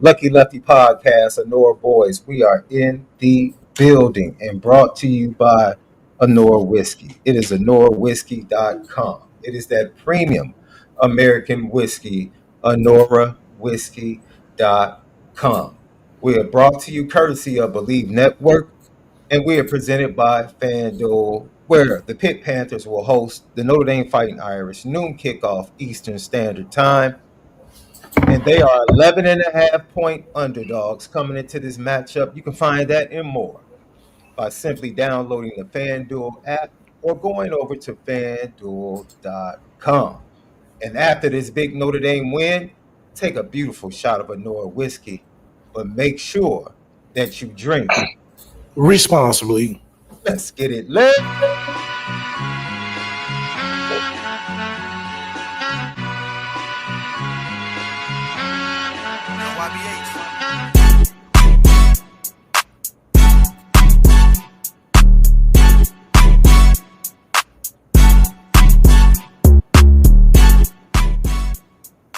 Lucky Lefty Podcast, Honora Boys. We are in the building and brought to you by Honora Whiskey. It is HonoraWhiskey.com. It is that premium American whiskey, HonoraWhiskey.com. We are brought to you courtesy of Bleav Network, and we are presented by FanDuel, where the Pitt Panthers will host the Notre Dame Fighting Irish noon kickoff Eastern Standard Time. And they are 11.5 point underdogs coming into this matchup. You can find that and more by simply downloading the FanDuel app or going over to FanDuel.com. And after this big Notre Dame win, take a beautiful shot of Honora whiskey, but make sure that you drink responsibly. Let's get it lit.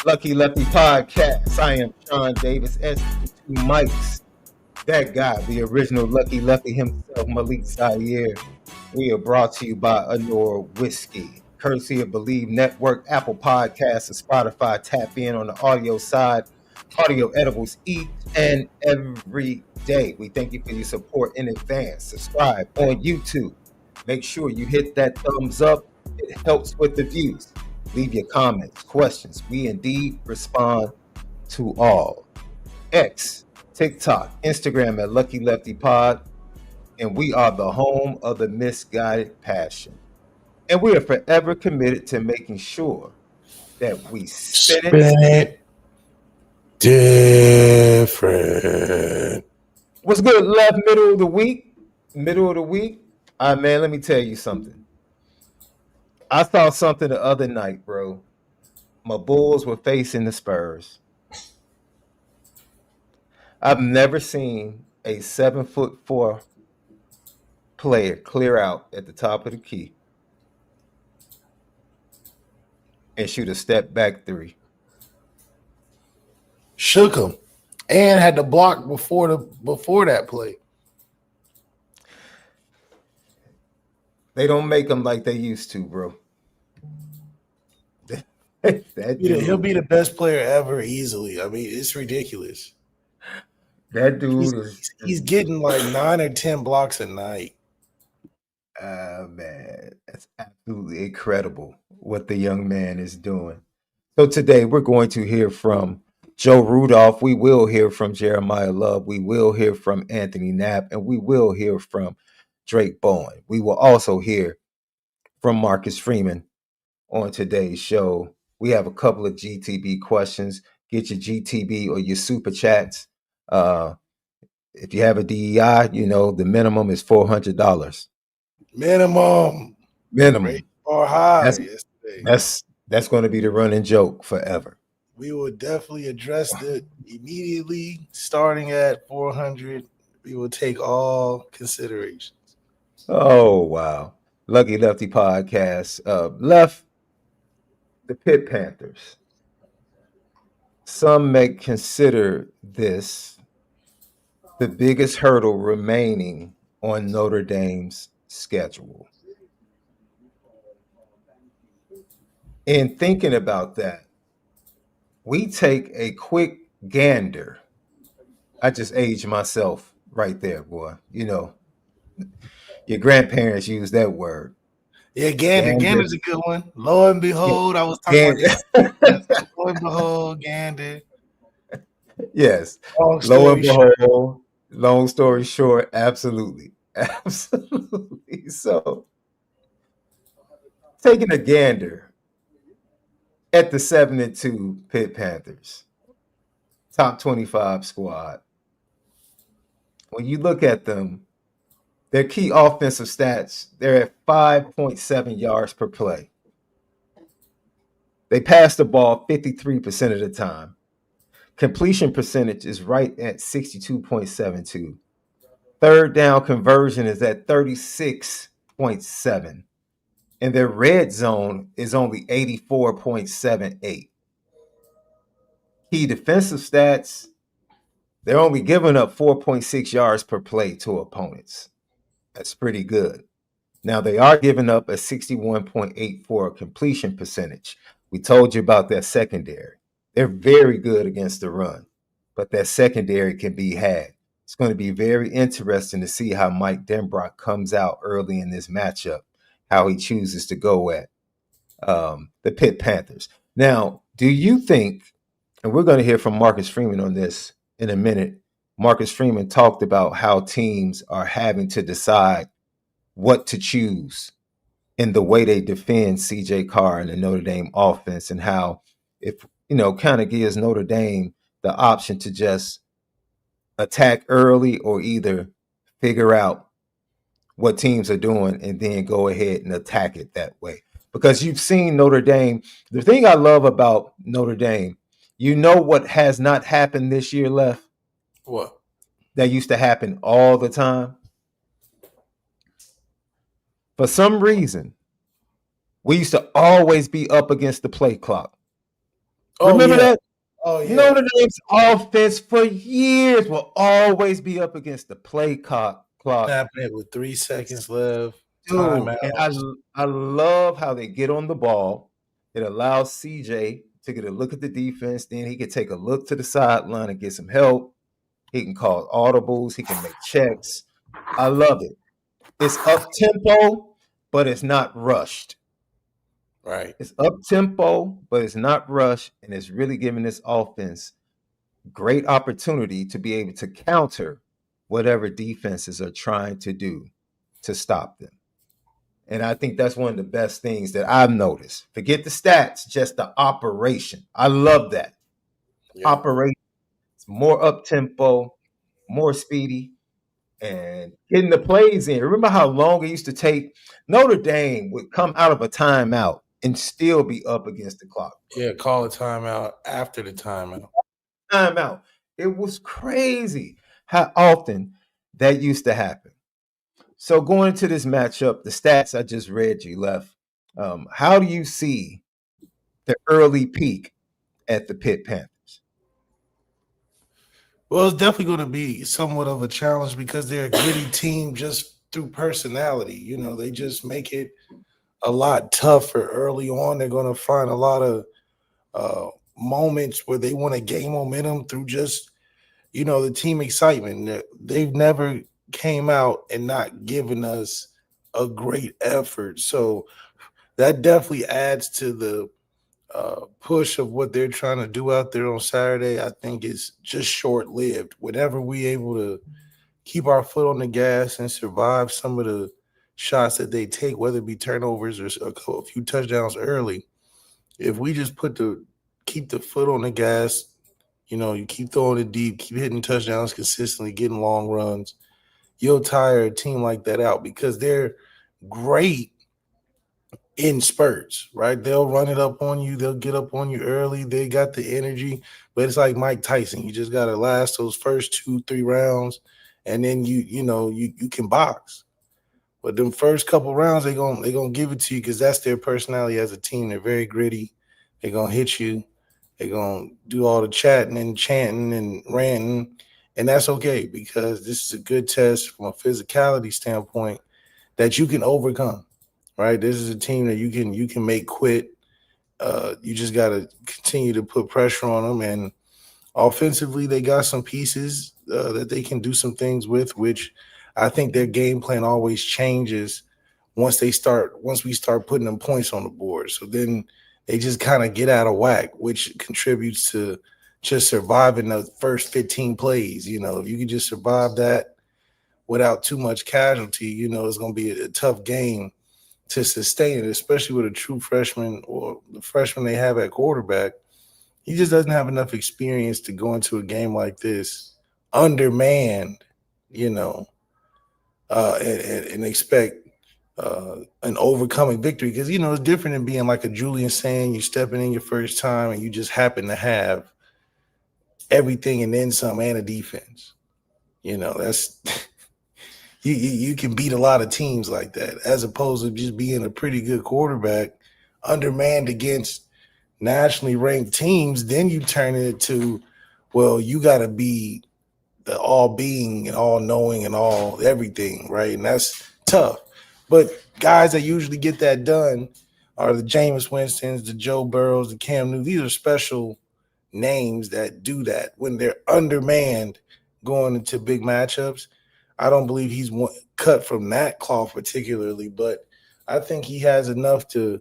Lucky Lefty Podcast. I am Sean Davis, S2 Mics. That guy, the original Lucky Lefty himself, MALIK ZAIRE. We are brought to you by Honora Whiskey, courtesy of Bleav Network, Apple Podcasts, and Spotify. Tap in on the audio side. Audio edibles each and every day. We thank you for your support in advance. Subscribe on YouTube. Make sure you hit that thumbs up. It helps with the views. Leave your comments, questions. We indeed respond to all. X, TikTok, Instagram at Lucky Lefty Pod. And we are the home of the misguided passion. And we are forever committed to making sure that we spin it different. What's good, left? Middle of the week. All right, man, let me tell you something. I saw something the other night, bro. My Bulls were facing the Spurs. I've never seen a 7'4" player clear out at the top of the key and shoot a step back three. Shook him and had to block before that play. They don't make them like they used to, bro. He'll be the best player ever easily. I mean, it's ridiculous. That dude he's getting like 9 or 10 blocks a night. Man, that's absolutely incredible what the young man is doing. So today we're going to hear from Joe Rudolph. We will hear from Jeremiah Love. We will hear from Anthony Knapp, and we will hear from Drake Bowen. We will also hear from Marcus Freeman on today's show. We have a couple of GTB questions. Get your GTB or your super chats. If you have a DEI, you know the minimum is $400. Minimum. Or high. That's going to be the running joke forever. We will definitely address it immediately. Starting at 400, we will take all considerations. Oh wow! Lucky Lefty Podcast. Left the Pitt Panthers. Some may consider this the biggest hurdle remaining on Notre Dame's schedule. In thinking about that, we take a quick gander. I just aged myself right there, boy. You know, your grandparents used that word. Yeah, Gander's a good one. Lo and behold, I was talking about this. Lo and behold, Gander. Yes. Lo and behold, long story short, absolutely. Absolutely. So, taking a gander at the 7-2 Pitt Panthers, top 25 squad. When you look at them, their key offensive stats, they're at 5.7 yards per play. They pass the ball 53% of the time. Completion percentage is right at 62.72. Third down conversion is at 36.7. And their red zone is only 84.78. Key defensive stats, They're only giving up 4.6 yards per play to opponents. That's pretty good. Now, they are giving up a 61.84 completion percentage. We told you about that secondary. They're very good against the run, but that secondary can be had. It's going to be very interesting to see how Mike Denbrock comes out early in this matchup, how he chooses to go at the Pitt Panthers. Now, do you think, and we're going to hear from Marcus Freeman on this in a minute. Marcus Freeman talked about how teams are having to decide what to choose in the way they defend CJ Carr and the Notre Dame offense, and how, if kind of gives Notre Dame the option to just attack early or either figure out what teams are doing and then go ahead and attack it that way. Because you've seen Notre Dame. The thing I love about Notre Dame, what has not happened this year left? What? That used to happen all the time. For some reason, we used to always be up against the play clock. Remember that? Oh, yeah. Notre Dame's offense for years will always be up against the play clock. Snapping it with 3 seconds left. Dude, and I love how they get on the ball. It allows CJ to get a look at the defense. Then he can take a look to the sideline and get some help. He can call audibles. He can make checks. I love it. It's up tempo, but it's not rushed. Right. It's up tempo, but it's not rushed, and it's really giving this offense great opportunity to be able to counter whatever defenses are trying to do to stop them. And I think that's one of the best things that I've noticed. Forget the stats, just the operation. I love that. Yeah. Operation. It's more up tempo, more speedy, and getting the plays in. Remember how long it used to take? Notre Dame would come out of a timeout and still be up against the clock. Yeah, call a timeout after the timeout. Timeout. It was crazy how often that used to happen. So going into this matchup, the stats I just read you left. How do you see the early peak at the Pitt Panthers? Well, it's definitely going to be somewhat of a challenge because they're a gritty team just through personality. They just make it a lot tougher early on. They're going to find a lot of moments where they want to gain momentum through just, the team excitement. They've never came out and not given us a great effort. So that definitely adds to the push of what they're trying to do out there on Saturday. I think it's just short-lived. Whenever we able to keep our foot on the gas and survive some of the shots that they take, whether it be turnovers or a few touchdowns early, if we just keep the foot on the gas, you keep throwing it deep, keep hitting touchdowns consistently, getting long runs, you'll tire a team like that out because they're great in spurts, right? They'll run it up on you. They'll get up on you early. They got the energy, but it's like Mike Tyson. You just got to last those first 2-3 rounds, and then you can box. But them first couple rounds, they're gonna give it to you because that's their personality as a team. They're very gritty. They're gonna hit you. They're gonna do all the chatting and chanting and ranting, and that's okay because this is a good test from a physicality standpoint that you can overcome. Right, this is a team that you can make quit. You just got to continue to put pressure on them, and offensively, they got some pieces that they can do some things with. Which I think their game plan always changes once we start putting them points on the board. So then they just kind of get out of whack, which contributes to just surviving the first 15 plays. If you can just survive that without too much casualty, it's going to be a tough game to sustain it, especially with a true freshman or the freshman they have at quarterback. He just doesn't have enough experience to go into a game like this undermanned, and expect an overcoming victory because, it's different than being like a Julian saying you stepping in your first time and you just happen to have everything and then some and a defense. That's – You can beat a lot of teams like that, as opposed to just being a pretty good quarterback, undermanned against nationally ranked teams. Then you turn it to, well, you got to be the all being and all knowing and all everything, right? And that's tough. But guys that usually get that done are the Jameis Winstons, the Joe Burrows, the Cam Newton. These are special names that do that when they're undermanned going into big matchups. I don't Bleav he's cut from that cloth particularly, but I think he has enough to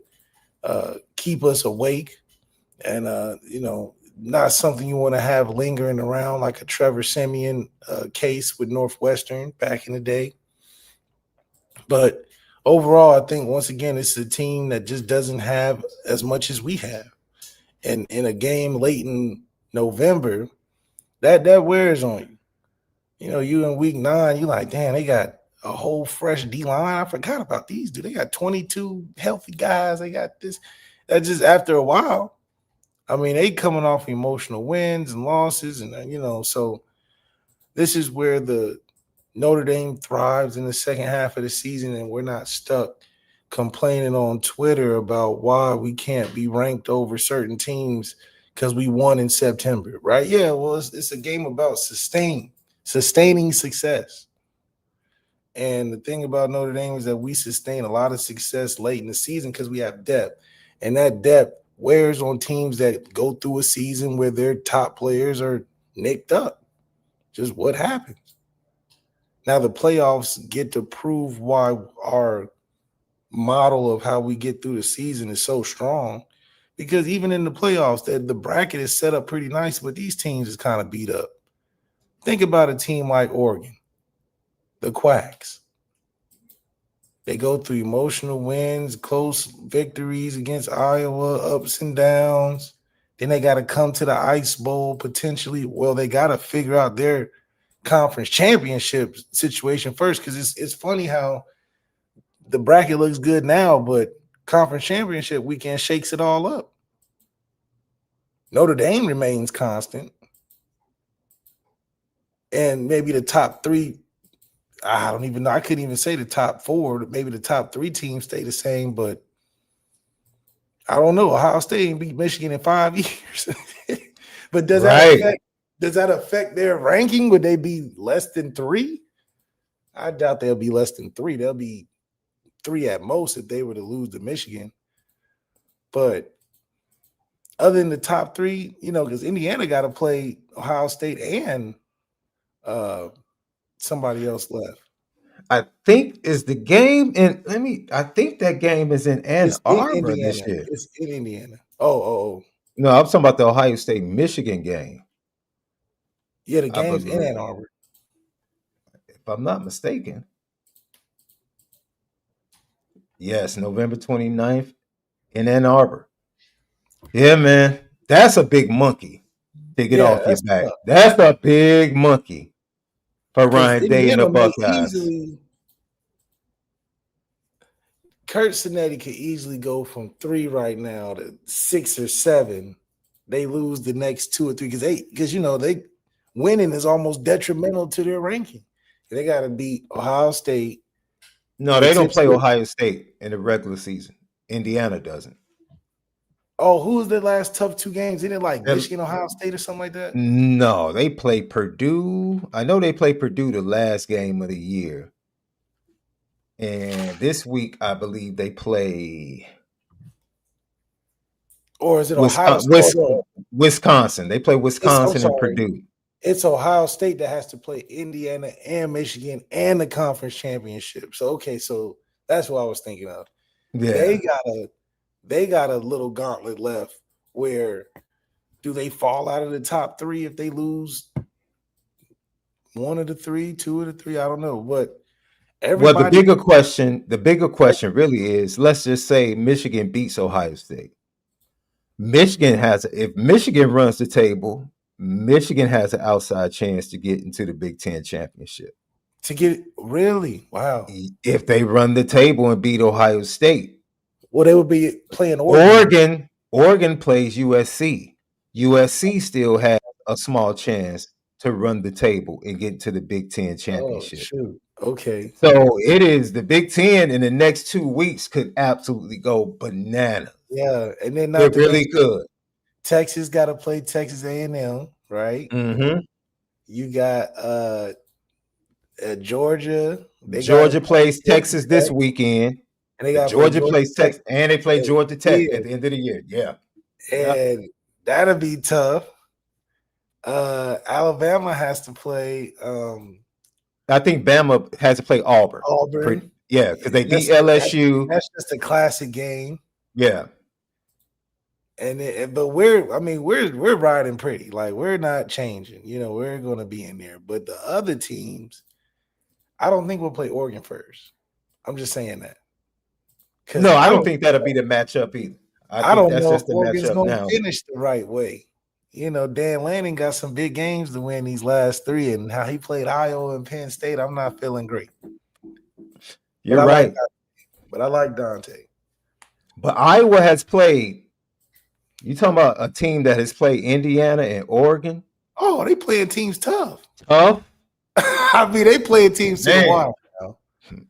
keep us awake and, not something you want to have lingering around like a Trevor Siemian case with Northwestern back in the day. But overall, I think once again, it's a team that just doesn't have as much as we have. And in a game late in November, that wears on you. You in week 9, you like, damn, they got a whole fresh D line. I forgot about these, dude. They got 22 healthy guys. They got this. That just after a while. I mean, they coming off emotional wins and losses, and so this is where the Notre Dame thrives in the second half of the season, and we're not stuck complaining on Twitter about why we can't be ranked over certain teams because we won in September, right? Yeah, well, it's a game about sustaining success. And the thing about Notre Dame is that we sustain a lot of success late in the season because we have depth, and that depth wears on teams that go through a season where their top players are nicked up. Just what happens. Now the playoffs get to prove why our model of how we get through the season is so strong, because even in the playoffs, the bracket is set up pretty nice, but these teams is kind of beat up. Think about a team like Oregon, the Quacks. They go through emotional wins, close victories against Iowa, ups and downs. Then they got to come to the Ice Bowl potentially. Well, they got to figure out their conference championship situation first, because it's funny how the bracket looks good now, but conference championship weekend shakes it all up. Notre Dame remains constant. And maybe the top 3, I don't even know. I couldn't even say the top 4. Maybe the top 3 teams stay the same, but I don't know. Ohio State ain't beat Michigan in 5 years. But does that affect their ranking? Would they be less than 3? I doubt they'll be less than 3. They'll be 3 at most if they were to lose to Michigan. But other than the top 3, because Indiana got to play Ohio State and somebody else left. I think is the game I think that game is in Ann Arbor this year. It's in Indiana. Oh. No, I'm talking about the Ohio State Michigan game. Yeah, the game's in Ann Arbor. If I'm not mistaken. Yes, November 29th in Ann Arbor. Yeah, man. That's a big monkey to get off your back. Tough. That's a big monkey for Ryan Day and the Buckeyes. Kurt Cinetti could easily go from 3 right now to 6 or 7. They lose the next 2 or 3 because they winning is almost detrimental to their ranking. They got to beat Ohio State. No, they don't play Ohio State in the regular season. Indiana doesn't. Oh, who was their last tough 2 games? Isn't it like Michigan, Ohio State or something like that? No, they play Purdue. I know they play Purdue the last game of the year. And this week, I Bleav they play. Or is it Ohio State? Wisconsin. They play Wisconsin and Purdue. It's Ohio State that has to play Indiana and Michigan and the conference championship. So, okay, so that's what I was thinking of. Yeah. They got a little gauntlet left where do they fall out of the top 3 if they lose 1 of the 3, 2 of the 3? I don't know. But the bigger question really is, let's just say Michigan beats Ohio State. If Michigan runs the table, Michigan has an outside chance to get into the Big Ten championship. To get it? Really? Wow. If they run the table and beat Ohio State. Well, they would be playing Oregon. Oregon plays USC. USC still has a small chance to run the table and get to the Big Ten championship. Oh, shoot. Okay. So it is the Big Ten in the next 2 weeks could absolutely go bananas. Yeah, and then they're really good. Texas got to play Texas A&M, right? Mm-hmm. You got Georgia. They got to Georgia play plays Georgia Texas this Tech, weekend. and they got to play Georgia Georgia plays Tech. Texas, and they play Georgia Tech Yeah, at the end of the year. Yeah. and that'll be tough. Alabama has to play I think Bama has to play Auburn. Auburn. Because they beat LSU. That's just a classic game. Yeah. But we're riding pretty. Like, we're not changing. We're going to be in there. But the other teams, I don't think we'll play Oregon first. I'm just saying that. No, I don't think that'll be the matchup either. I think don't that's know if just the Oregon's matchup going now. to finish the right way. Dan Lanning got some big games to win these last 3, and how he played Iowa and Penn State, I'm not feeling great. You're right. But I like Dante. But Iowa has played. You talking about a team that has played Indiana and Oregon? Oh, they playing teams tough. Tough? I mean, they playing teams to the wire now.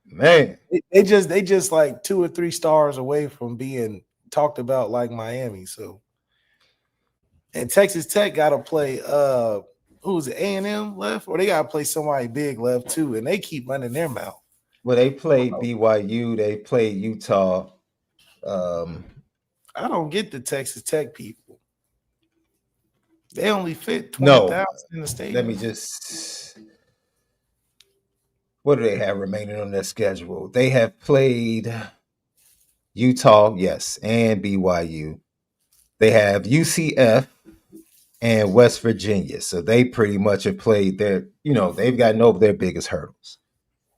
Man. They just like 2 or 3 stars away from being talked about like Miami. So, and Texas Tech got to play who's it, A&M left, or they got to play somebody big left too, and they keep running their mouth. Well, they played BYU, they played Utah. I don't get the Texas Tech people. They only fit 20,000 in the stadium. Let me just. What do they have remaining on their schedule? They have played Utah, yes, and BYU. They have UCF and West Virginia. So they pretty much have played they've gotten over their biggest hurdles.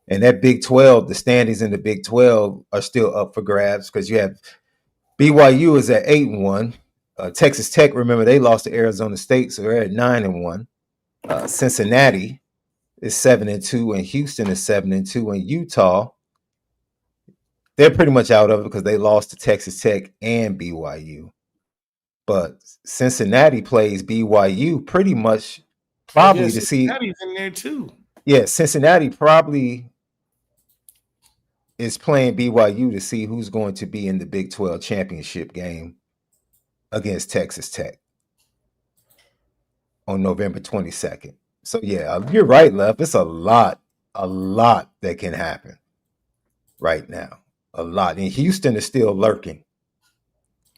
And that Big 12, the standings in the Big 12 are still up for grabs because you have BYU is at 8-1. Texas Tech, remember, they lost to Arizona State, so they're at 9-1. Cincinnati is 7-2, and Houston is 7-2, and Utah, they're pretty much out of it because they lost to Texas Tech and BYU. But Cincinnati plays BYU pretty much probably to see. Cincinnati's in there too. Yeah, Cincinnati probably is playing BYU to see who's going to be in the Big 12 championship game against Texas Tech on November 22nd. So, yeah, you're right, Lef. It's a lot that can happen right now. A lot. And Houston is still lurking.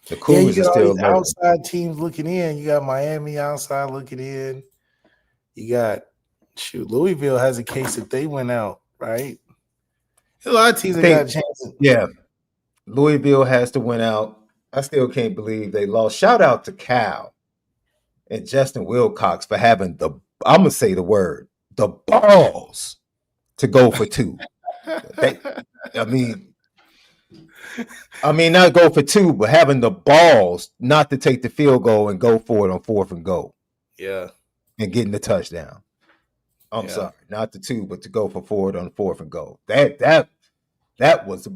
The Cougars are still lurking. Outside teams looking in. You got Miami outside looking in. You got, Louisville has a case if they went out, right? A lot of teams that got a chance. Yeah. Louisville has to win out. I still can't believe they lost. Shout out to Cal and Justin Wilcox for having I'm going to say the word, the balls to go for 2. I mean, not go for 2, but having the balls not to take the field goal and go for it on 4th and goal. Yeah. And getting the touchdown. I'm sorry, not the 2, but to go for it on 4th and goal. That was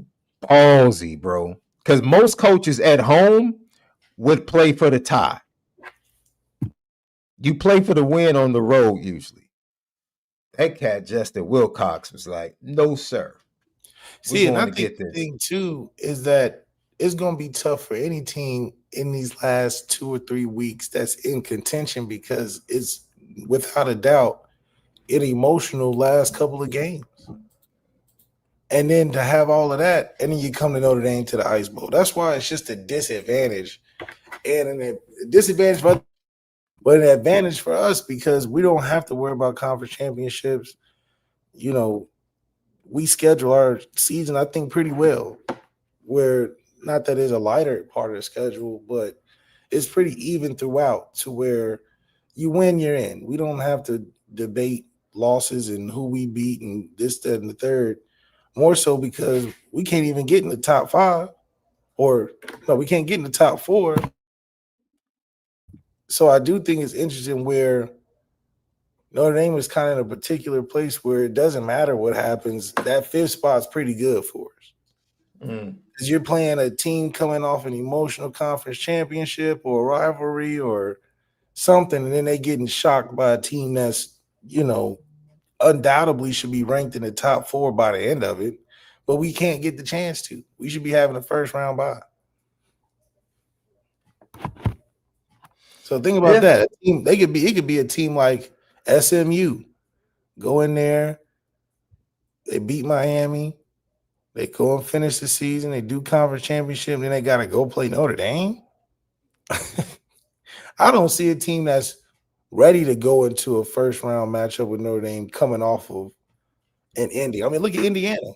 ballsy, bro. Because most coaches at home would play for the tie. You play for the win on the road usually. That cat Justin Wilcox was like, "No, sir." See, and I think the thing too is that it's going to be tough for any team in these last 2 or 3 weeks that's in contention because it's without a doubt an emotional last couple of games. And then to have all of that, and then you come to Notre Dame to the Ice Bowl. That's why it's just a disadvantage. And a disadvantage, but an advantage for us because we don't have to worry about conference championships. We schedule our season, I think, pretty well. Where not that it's a lighter part of the schedule, but it's pretty even throughout to where you win, you're in. We don't have to debate losses and who we beat and this, that, and the third. More so because we can't even get in the top 5, we can't get in the top 4. So I do think it's interesting where Notre Dame is kind of in a particular place where it doesn't matter what happens. That 5th spot's pretty good for us. Because you're playing a team coming off an emotional conference championship or a rivalry or something, and then they getting shocked by a team that's, undoubtedly should be ranked in the top 4 by the end of it, but we can't get the chance to. We should be having a first round bye. So think about that. It could be a team like SMU go in there, they beat Miami, they go and finish the season, they do conference championship, then they got to go play Notre Dame. I don't see a team that's ready to go into a first round matchup with Notre Dame coming off of an Indy. I mean, look at Indiana.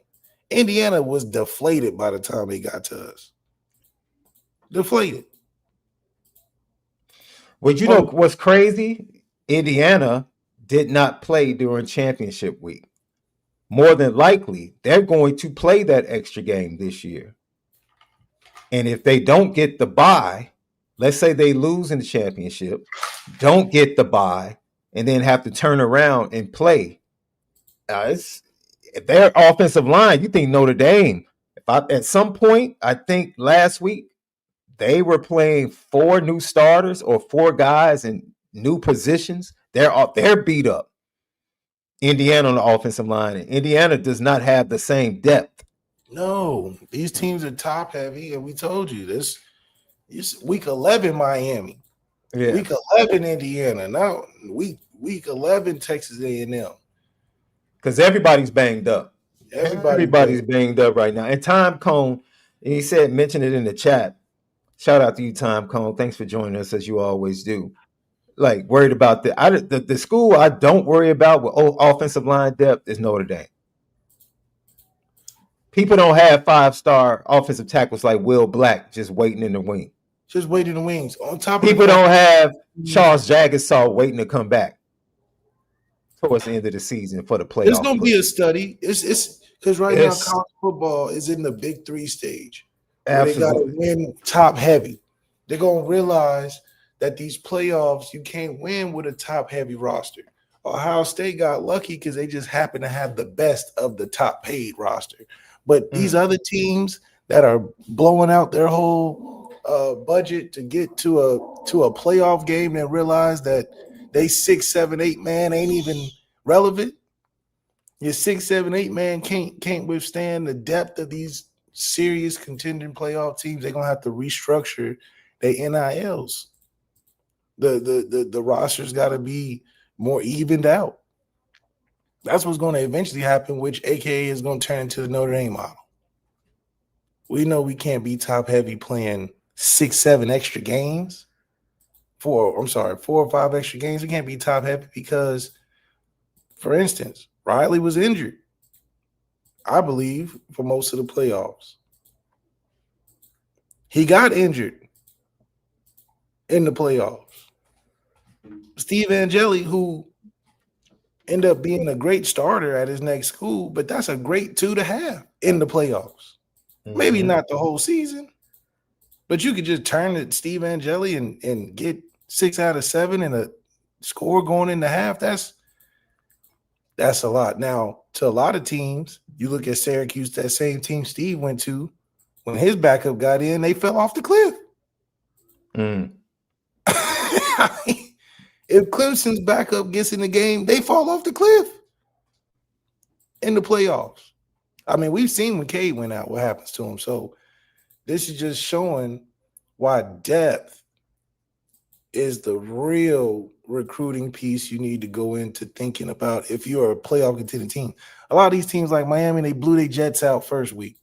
Indiana was deflated by the time they got to us. Deflated. Well, you know what's crazy? Indiana did not play during championship week. More than likely, they're going to play that extra game this year. And if they don't get the bye, let's say they lose in the championship, don't get the bye, and then have to turn around and play. Their offensive line, you think Notre Dame, at some point, I think last week, they were playing 4 new starters or 4 guys in new positions. They're beat up. Indiana on the offensive line. And Indiana does not have the same depth. No, these teams are top heavy, and we told you this. Week 11 Miami, week 11 Indiana. Now week 11 Texas A&M. Because everybody's banged up. Everybody's banged up right now. And Time Cone, he said, mention it in the chat. Shout out to you, Time Cone. Thanks for joining us as you always do. Like, worried about the school I don't worry about with offensive line depth is Notre Dame. People don't have 5-star offensive tackles like Will Black just waiting in the wing. Just waiting in the wings. On top of people don't have Charles Jagasaw waiting to come back towards the end of the season for the playoffs. There's going to be a study. It's because right now college football is in the big 3 stage. Absolutely. They got to win top heavy. They're going to realize that these playoffs, you can't win with a top heavy roster. Ohio State got lucky because they just happen to have the best of the top paid roster. But these other teams that are blowing out their whole budget to get to a playoff game and realize that they 6, 7, 8 man ain't even relevant. Your 6, 7, 8 man can't withstand the depth of these serious contending playoff teams. They're gonna have to restructure their NILs. The roster's got to be more evened out. That's what's going to eventually happen, which AKA is going to turn into the Notre Dame model. We know we can't be top heavy playing 6, 7 extra games. 4 or 5 extra games. We can't be top heavy because, for instance, Riley was injured, I believe, for most of the playoffs. He got injured in the playoffs. Steve Angeli, who ended up being a great starter at his next school, but that's a great 2 to have in the playoffs. Maybe not the whole season, but you could just turn to Steve Angeli and get 6 out of 7 and a score going into half. That's a lot. Now, to a lot of teams, you look at Syracuse, that same team Steve went to, when his backup got in, they fell off the cliff. I mean, if Clemson's backup gets in the game, they fall off the cliff in the playoffs. I mean, we've seen when Cade went out, what happens to him. So this is just showing why depth is the real recruiting piece you need to go into thinking about if you're a playoff contending team. A lot of these teams like Miami, they blew their Jets out first week.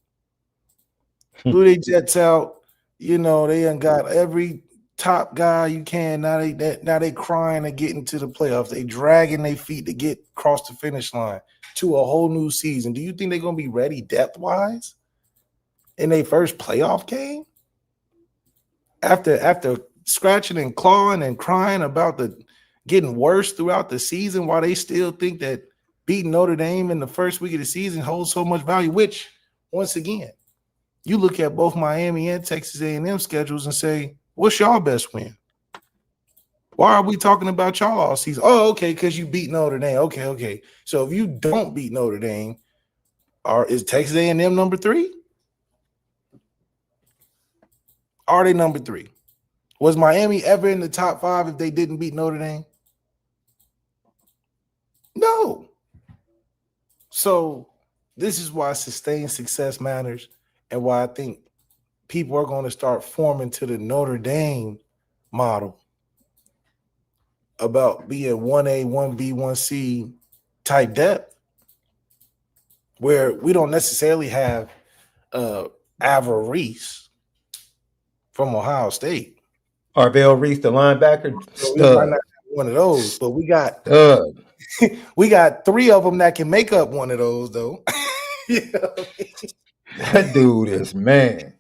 Blew their Jets out. You know, they done got every top guy you can. Now they crying to get into the playoffs. They dragging their feet to get across the finish line to a whole new season. Do you think they're gonna be ready depth-wise in their first playoff game? After scratching and clawing and crying about the getting worse throughout the season, while they still think that beating Notre Dame in the first week of the season holds so much value, which, once again, you look at both Miami and Texas A&M schedules and say, what's y'all best win? Why are we talking about y'all all season? Oh, okay, because you beat Notre Dame. Okay. So if you don't beat Notre Dame, is Texas A&M number 3? Are they number 3? Was Miami ever in the top 5 if they didn't beat Notre Dame? No. So this is why sustained success matters and why I think people are going to start forming to the Notre Dame model about being 1A, 1B, 1C type depth, where we don't necessarily have Reese from Ohio State. Arvell Reese, the linebacker, So we might not stud. have one of those, but we got Stud. we got 3 of them that can make up one of those, though. You know what I mean? That dude is, man.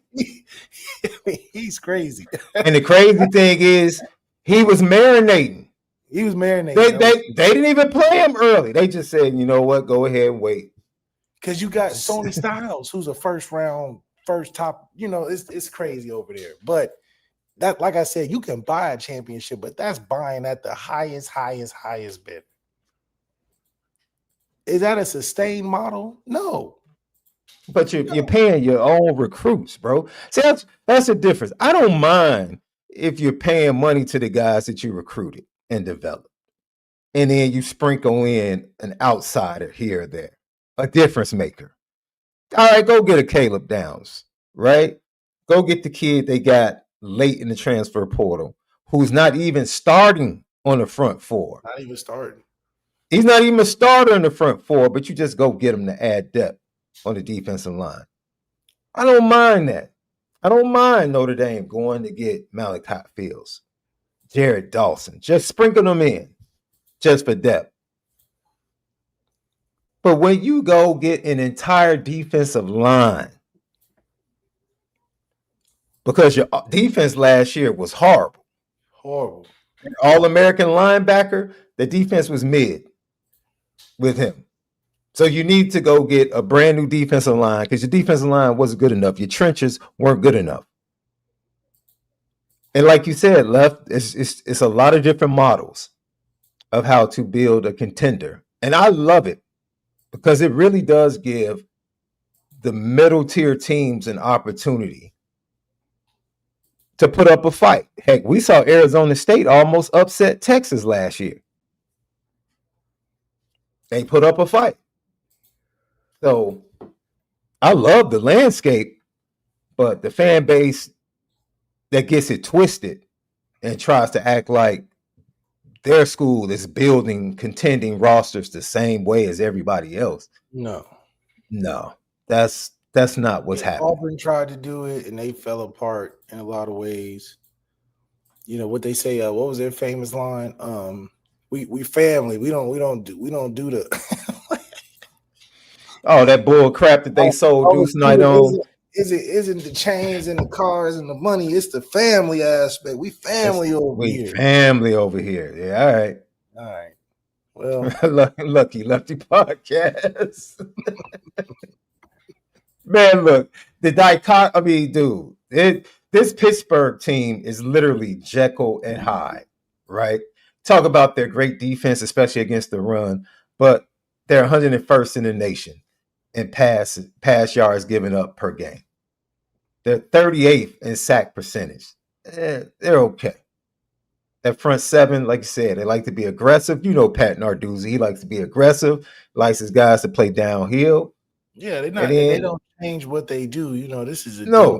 He's crazy. And the crazy thing is, he was marinating. He was marinating. They didn't even play him early. They just said, you know what, go ahead and wait. Because you got Sony Styles, who's a first top. You know, it's crazy over there. But that, like I said, you can buy a championship, but that's buying at the highest bid. Is that a sustained model? No. But you're paying your own recruits, bro. See, that's the difference. I don't mind if you're paying money to the guys that you recruited and developed, and then you sprinkle in an outsider here or there, a difference maker. All right, go get a Caleb Downs, right? Go get the kid they got late in the transfer portal, who's not even starting on the front four. Not even starting. He's not even a starter in the front four, but you just go get him to add depth on the defensive line. I don't mind that. I don't mind Notre Dame going to get MALIK Fields, Jared Dawson. Just sprinkle them in just for depth. But when you go get an entire defensive line, because your defense last year was horrible. Horrible. All-American linebacker, the defense was mid with him. So you need to go get a brand new defensive line because your defensive line wasn't good enough. Your trenches weren't good enough. And like you said, it's a lot of different models of how to build a contender. And I love it because it really does give the middle tier teams an opportunity to put up a fight. Heck, we saw Arizona State almost upset Texas last year. They put up a fight. So I love the landscape, but the fan base that gets it twisted and tries to act like their school is building contending rosters the same way as everybody else. No, that's not what's happening. Auburn tried to do it and they fell apart in a lot of ways. You know what they say? What was their famous line? We family. We don't do the. Oh, that bull crap that they sold Deuce Night on. Isn't the chains and the cars and the money? It's the family aspect. We family here. Family over here. Yeah, all right. Well, Lucky Lefty podcast. Man, look, the dichotomy. Dude, this Pittsburgh team is literally Jekyll and Hyde, right? Talk about their great defense, especially against the run, but they're 101st in the nation in pass yards given up per game. They're 38th in sack percentage. They're okay. That front seven, like you said, they like to be aggressive. You know Pat Narduzzi, he likes to be aggressive, likes his guys to play downhill. Yeah, they don't change what they do. You know, this is a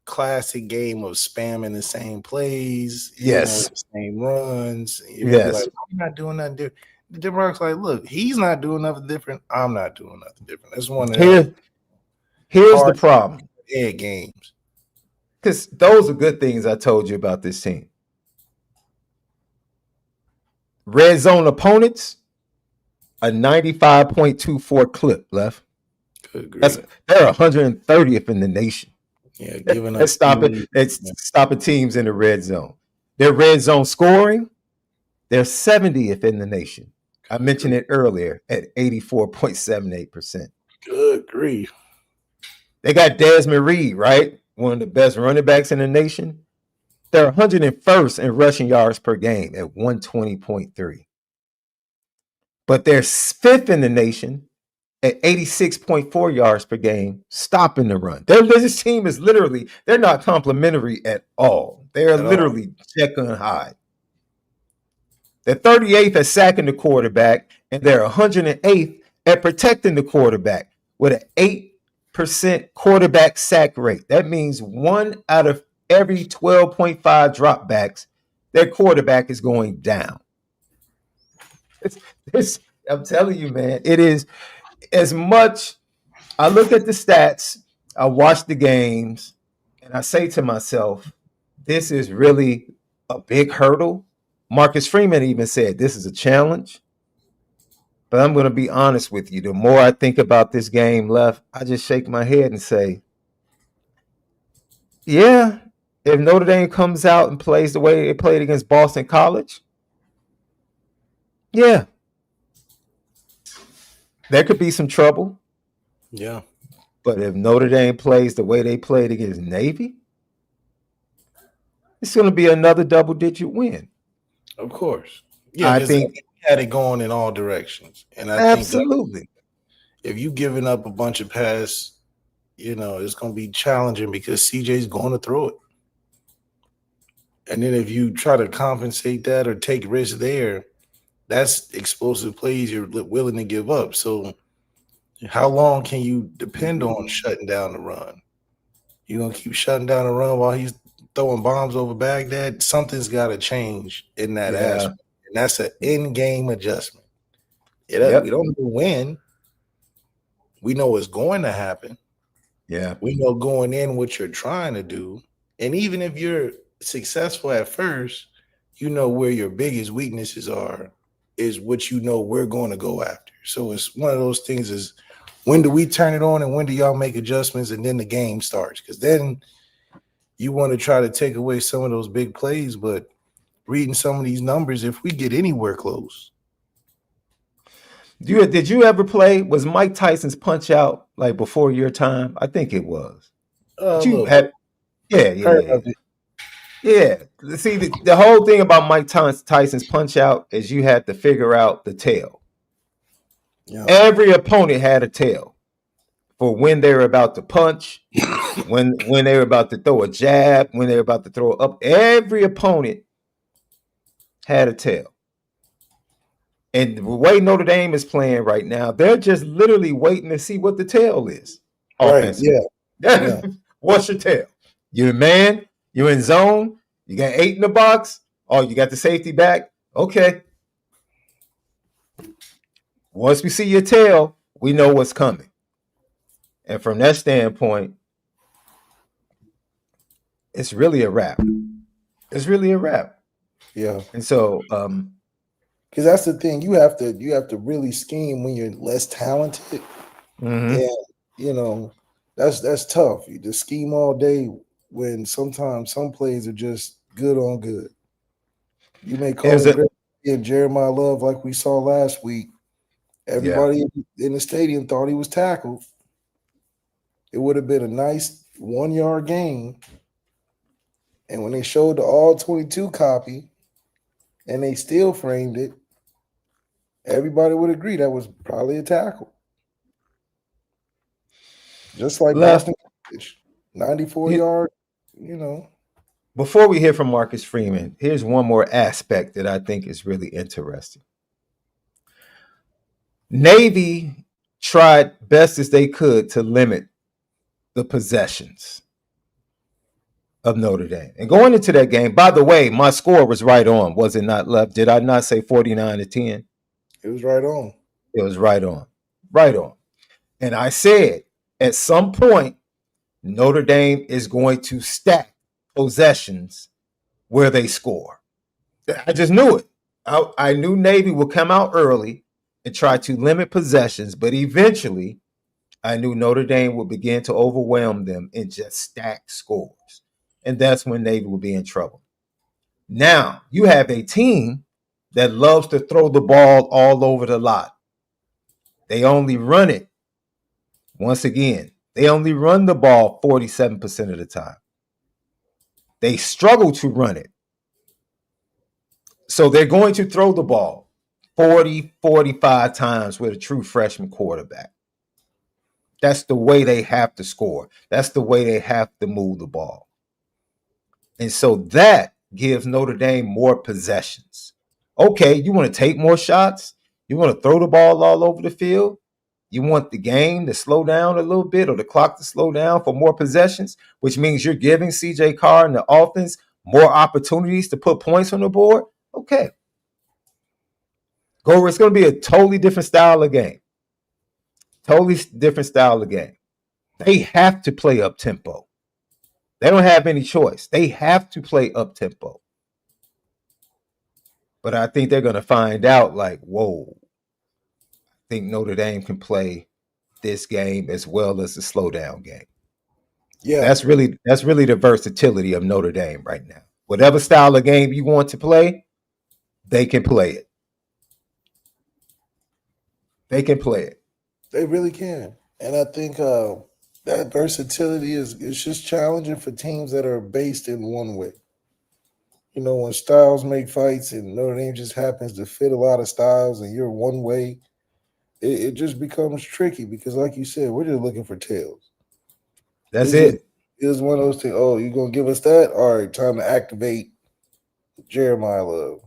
classic game of spamming the same plays, yes, the same runs. Yes, like, I'm not doing nothing different. The Democrats like, look, he's not doing nothing different. I'm not doing nothing different. That's one of here's the problem. Egg games. Because those are good things I told you about this team. Red zone opponents, a 95.24 clip left. Good grief. They're 130th in the nation. Yeah, giving up. Stopping teams in the red zone. Their red zone scoring, they're 70th in the nation. I mentioned it earlier at 84.78%. Good grief. They got Desmond Reed, right? One of the best running backs in the nation. They're 101st in rushing yards per game at 120.3. But they're 5th in the nation at 86.4 yards per game, stopping the run. This team is literally, they're not complimentary at all. They're literally Jekyll and Hyde. They're 38th at sacking the quarterback, and they're 108th at protecting the quarterback with an 8% quarterback sack rate. That means 1 out of every 12.5 dropbacks, their quarterback is going down. I'm telling you, man, it is as much. I look at the stats, I watch the games, and I say to myself, this is really a big hurdle. Marcus Freeman even said this is a challenge. But I'm going to be honest with you. The more I think about this game left, I just shake my head and say, yeah, if Notre Dame comes out and plays the way they played against Boston College, yeah, there could be some trouble. Yeah. But if Notre Dame plays the way they played against Navy, it's going to be another double-digit win. Of course. Yeah, I because think we had it going in all directions. And I absolutely. think if you giving up a bunch of pass, it's going to be challenging because CJ's going to throw it. And then if you try to compensate that or take risks there, that's explosive plays you're willing to give up. So how long can you depend on shutting down the run? You're going to keep shutting down the run while he's throwing bombs over Baghdad? Something's got to change in that aspect. And that's an in-game adjustment. We don't know when. We know it's going to happen. Yeah. We know going in what you're trying to do. And even if you're successful at first, you know where your biggest weaknesses are is what we're going to go after. So it's one of those things is when do we turn it on and when do y'all make adjustments and then the game starts? Because then you want to try to take away some of those big plays, but reading some of these numbers, if we get anywhere close. Did you ever play? Was Mike Tyson's Punch Out like before your time? I think it was. Yeah. See, the whole thing about Mike Tyson's Punch Out is you had to figure out the tail. Yeah. Every opponent had a tail for when they were about to punch, when they were about to throw a jab, when they were about to throw up. Every opponent had a tail. And the way Notre Dame is playing right now, they're just literally waiting to see what the tail is. Right, yeah. What's your tail? You're a man, you're in zone, you got 8 in the box, you got the safety back. Okay. Once we see your tail, we know what's coming. And from that standpoint, it's really a wrap. It's really a wrap. Yeah. And so because that's the thing, you have to really scheme when you're less talented. Mm-hmm. And that's tough. You just scheme all day when sometimes some plays are just good on good. You may call it great and Jeremiah Love like we saw last week. Everybody in the stadium thought he was tackled. It would have been a nice 1-yard gain. And when they showed the all 22 copy and they still framed it, everybody would agree that was probably a tackle. Just like Boston College, 94 yard, Before we hear from Marcus Freeman, here's one more aspect that I think is really interesting. Navy tried best as they could to limit the possessions of Notre Dame. And going into that game, by the way, my score was right on, was it not, Left? Did I not say 49-10? It was right on. It was right on. Right on. And I said, at some point, Notre Dame is going to stack possessions where they score. I just knew it. I knew Navy would come out early and try to limit possessions, but eventually I knew Notre Dame would begin to overwhelm them and just stack scores. And that's when Navy would be in trouble. Now, you have a team that loves to throw the ball all over the lot. They only run it. Once again, they only run the ball 47% of the time. They struggle to run it. So they're going to throw the ball 40, 45 times with a true freshman quarterback. That's the way they have to score. That's the way they have to move the ball. And so that gives Notre Dame more possessions. Okay, you want to take more shots? You want to throw the ball all over the field? You want the game to slow down a little bit or the clock to slow down for more possessions, which means you're giving CJ Carr and the offense more opportunities to put points on the board? Okay. It's going to be a totally different style of game. Totally different style of game. They have to play up tempo. They don't have any choice. They have to play up tempo. But I think they're going to find out like, whoa, I think Notre Dame can play this game as well as the slow down game. Yeah. That's really the versatility of Notre Dame right now. Whatever style of game you want to play, they can play it. They can play it. They really can. And I think that versatility is just challenging for teams that are based in one way. You know, when styles make fights and Notre Dame just happens to fit a lot of styles and you're one way, it just becomes tricky because, like you said, we're just looking for tails. That's it. It's one of those things. Oh, you're going to give us that? All right, time to activate Jeremiah Love.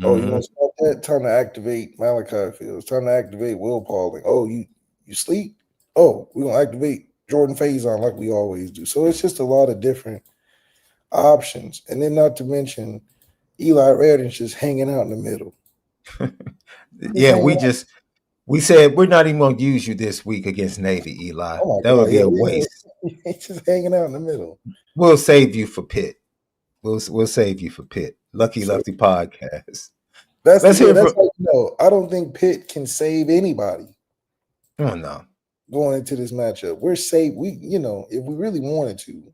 Oh, you want to start that? Time to activate MALIK Fields. Time to activate Will Paulding. Oh, you sleep? Oh, we're going to activate Jordan Faison like we always do. So it's just a lot of different options. And then not to mention Eli Redding's just hanging out in the middle. Yeah, we said we're not even going to use you this week against Navy, Eli. Oh that would be a waste. He's just hanging out in the middle. We'll save you for Pitt. We'll save you for Pitt. Lefty podcast. That's how you know. I don't think Pitt can save anybody. Oh no. Going into this matchup. We're safe. If we really wanted to,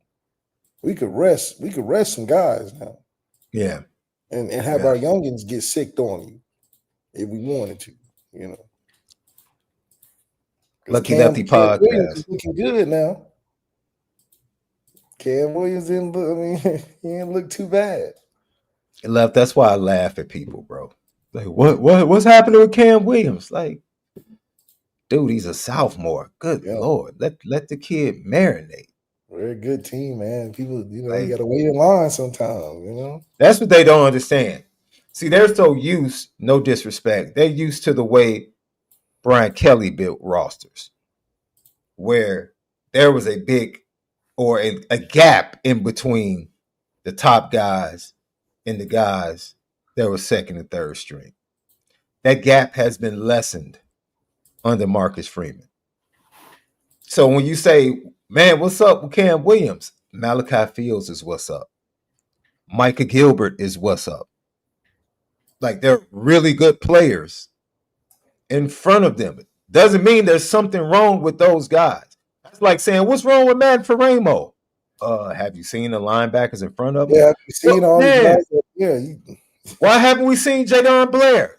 we could rest some guys now. Yeah. And have our youngins get sicked on you if we wanted to, Lucky Lefty podcast. Williams is looking good now. Cam Williams didn't look, he didn't look too bad. Left, that's why I laugh at people, bro. Like, what's happening with Cam Williams? Like, dude, he's a sophomore. Good Lord. Let the kid marinate. We're a good team, man. People, you got to wait in line sometimes, That's what they don't understand. See, they're so used, no disrespect, they're used to the way Brian Kelly built rosters, where there was a big or a gap in between the top guys and the guys that were second and third string. That gap has been lessened under Marcus Freeman. So when you say, man, what's up with Cam Williams? MALIK Fields is what's up. Micah Gilbert is what's up. Like, they're really good players in front of them. Doesn't mean there's something wrong with those guys. That's like saying, what's wrong with Matt Ferramo? Have you seen the linebackers in front of him? Yeah, have you seen all these guys? Yeah. Why haven't we seen Jadon Blair?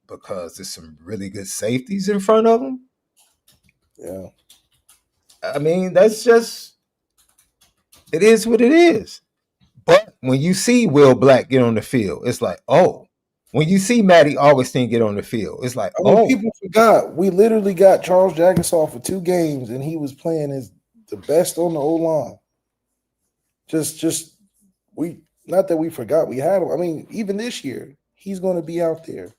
Because there's some really good safeties in front of him. Yeah. I mean, that's just, it is what it is. But when you see Will Black get on the field, it's like, oh. When you see Matty Augustine get on the field, it's like, people forgot. We literally got Charles Jagusah for 2 games, and he was playing the best on the O-line. Not that we forgot we had him. I mean, even this year, he's going to be out there.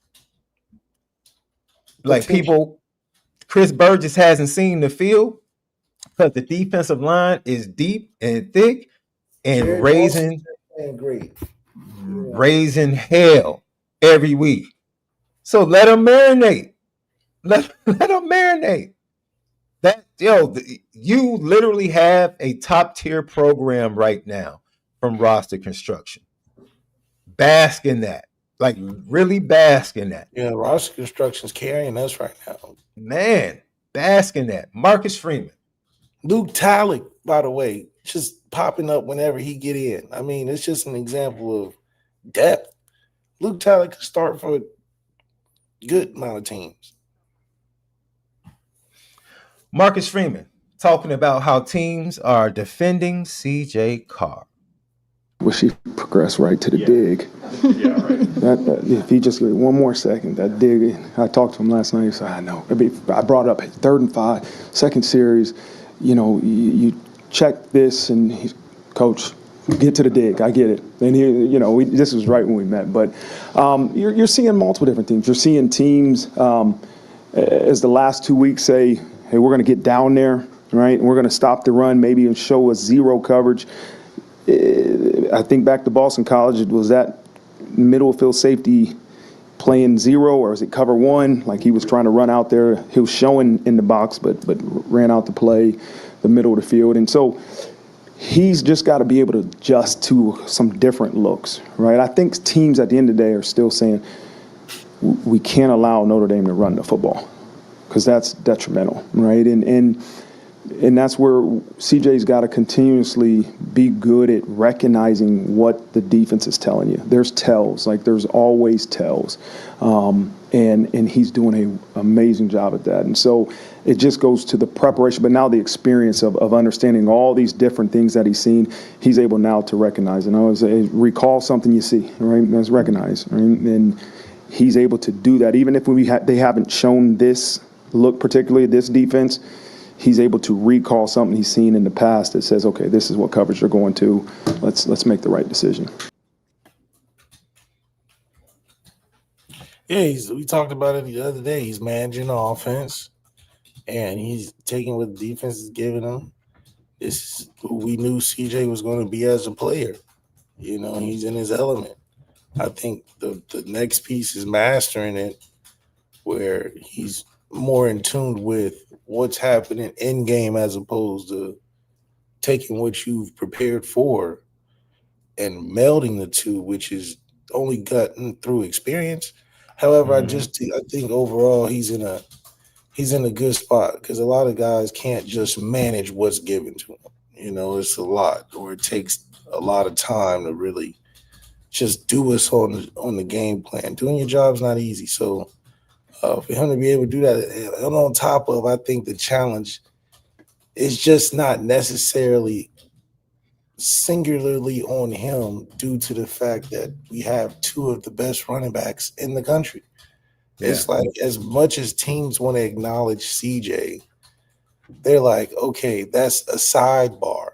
Like Chris Burgess hasn't seen the field because the defensive line is deep and thick and raising hell every week. So let them marinate. Let them marinate. You literally have a top tier program right now from roster construction. Bask in that. Like, really bask in that. Yeah, roster construction's carrying us right now. Man, bask in that. Marcus Freeman. Luke Tallick, by the way, just popping up whenever he get in. I mean, it's just an example of depth. Luke Tallick could start for a good amount of teams. Marcus Freeman talking about how teams are defending CJ Carr. Wish he progressed right to the dig. Yeah, right. If he just give it one more second, that dig. I talked to him last night. He said, I know. I brought up 3rd and 5, second series. You check this, and coach, get to the dig. I get it. And this was right when we met. But you're seeing multiple different teams. You're seeing teams as the last 2 weeks say, hey, we're going to get down there, right? And we're going to stop the run, maybe and show us zero coverage. I think back to Boston College, it was that middle field safety playing zero or is it cover one? Like he was trying to run out there. He was showing in the box, but ran out to play the middle of the field. And so he's just got to be able to adjust to some different looks, right? I think teams at the end of the day are still saying we can't allow Notre Dame to run the football because that's detrimental, right? And that's where CJ's got to continuously be good at recognizing what the defense is telling you. There's tells, like there's always tells. And he's doing an amazing job at that. And so it just goes to the preparation, but now the experience of understanding all these different things that he's seen, he's able now to recognize. And I always say, recall something you see, right? That's recognized. Right? And he's able to do that. Even if they haven't shown this look, particularly this defense, he's able to recall something he's seen in the past that says, okay, this is what coverage they're going to. Let's make the right decision. Yeah, we talked about it the other day. He's managing the offense, and he's taking what the defense is giving him. This is who we knew CJ was going to be as a player. You know, he's in his element. I think the next piece is mastering it, where he's more in tune with what's happening in game as opposed to taking what you've prepared for and melding the two, which is only gotten through experience. However, I think overall he's in a good spot because a lot of guys can't just manage what's given to them. You know, it's a lot, or it takes a lot of time to really just do what's on the game plan. Doing your job's not easy, so for him to be able to do that, and on top of, I think the challenge is just not necessarily singularly on him due to the fact that we have two of the best running backs in the country. Yeah. It's like as much as teams want to acknowledge CJ, they're like, okay, that's a sidebar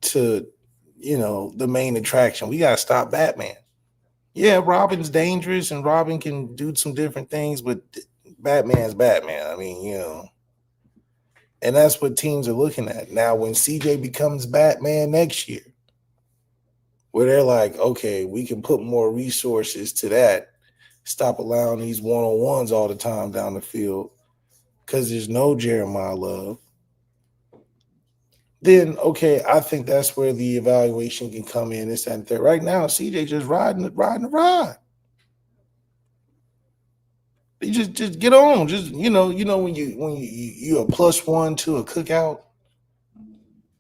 to, you know, the main attraction. We got to stop Batman. Yeah, Robin's dangerous and Robin can do some different things, but Batman's Batman. I mean, you know, and that's what teams are looking at. Now, when CJ becomes Batman next year, where they're like, okay, we can put more resources to that, stop allowing these one-on-ones all the time down the field because there's no Jeremiah Love, then, okay, I think that's where the evaluation can come in. This and that. Right now, CJ just riding the ride. You just get on. Just you know when you're a +1 to a cookout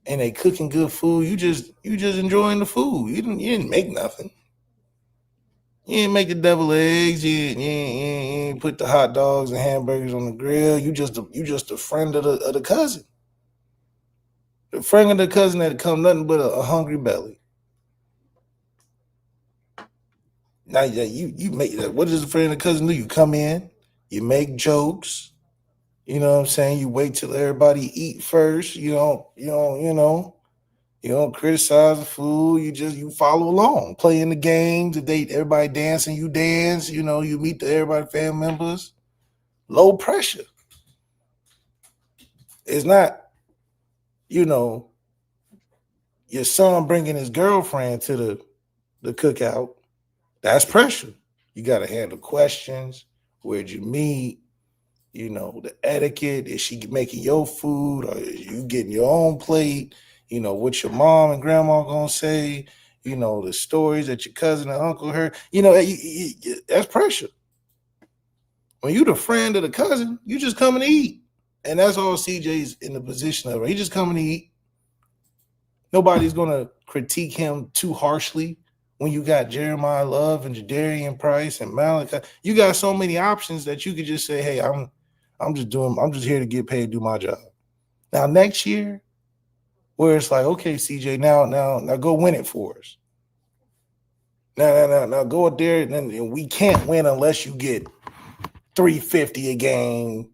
and they cooking good food, you just enjoying the food. You didn't make nothing. You didn't make the deviled eggs. You didn't put the hot dogs and hamburgers on the grill. You just a friend of the cousin. The friend of the cousin that come nothing but a hungry belly. Now you make that. What does a friend of the cousin do? You come in, you make jokes. You know what I'm saying? You wait till everybody eat first. You don't criticize the food. You follow along, play in the games. The date everybody dancing, you dance. You know, you meet everybody family members. Low pressure. It's not, you know, your son bringing his girlfriend to the cookout. That's pressure. You got to handle questions. Where'd you meet? You know, the etiquette. Is she making your food or is you getting your own plate? You know, what your mom and grandma going to say? You know, the stories that your cousin and uncle heard. You know, that's pressure. When you the friend of the cousin, you just coming to eat. And that's all CJ's in the position of. He just coming to eat. Nobody's going to critique him too harshly. When you got Jeremiah Love and Jadarian Price and MALIK, you got so many options that you could just say, hey, I'm just here to get paid to do my job. Now next year, where it's like, okay, CJ, now go win it for us. Now go out there and we can't win unless you get 350 a game,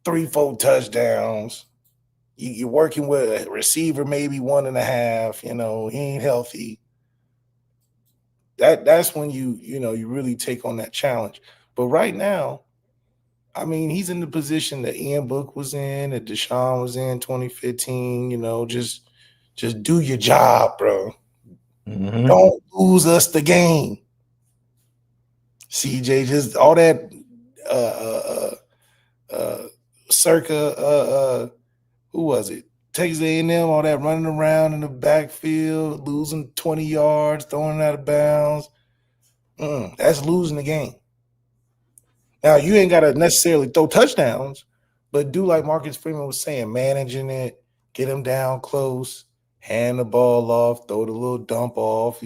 3-4 touchdowns. You're working with a receiver, maybe 1.5, you know, he ain't healthy. That's when you really take on that challenge. But right now, I mean, he's in the position that Ian Book was in, that Deshaun was in 2015, you know, just do your job, bro. Mm-hmm. Don't lose us the game. CJ just all that circa who was it? Texas A&M, all that running around in the backfield, losing 20 yards, throwing it out of bounds. That's losing the game. Now, you ain't got to necessarily throw touchdowns, but do like Marcus Freeman was saying, managing it, get him down close, hand the ball off, throw the little dump off,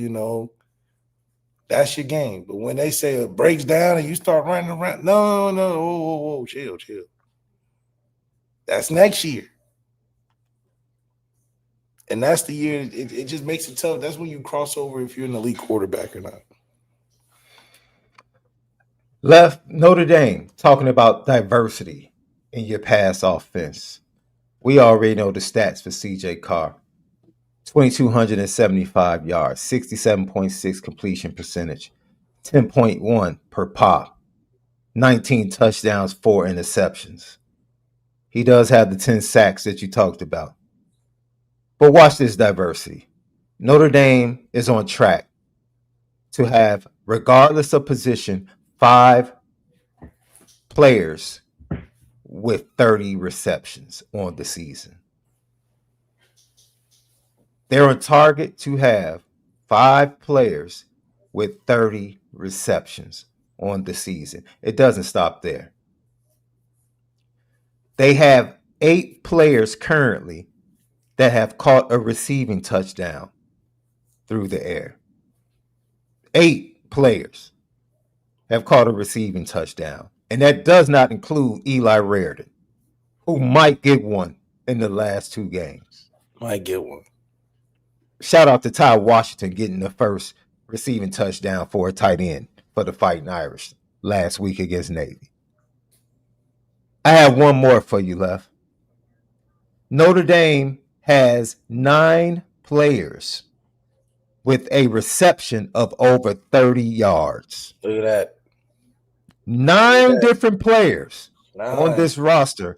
That's your game. But when they say it breaks down and you start running around, no, whoa, chill. That's next year. And that's the year it just makes it tough. That's when you cross over if you're an elite quarterback or not. Notre Dame, talking about diversity in your pass offense. We already know the stats for CJ Carr. 2,275 yards, 67.6 completion percentage, 10.1 per pop, 19 touchdowns, 4 interceptions. He does have the 10 sacks that you talked about. But watch this diversity. Notre Dame is on track to have, regardless of position, 5 players with 30 receptions on the season. They're on target to have 5 players with 30 receptions on the season. It doesn't stop there. They have 8 players currently that have caught a receiving touchdown through the air. 8 players have caught a receiving touchdown. And that does not include Eli Raridon, who might get one in the last 2 games. Might get one. Shout out to Ty Washington getting the first receiving touchdown for a tight end for the Fighting Irish last week against Navy. I have one more for you, Left. Notre Dame has 9 players with a reception of over 30 yards. Look at that. 9 different players on this roster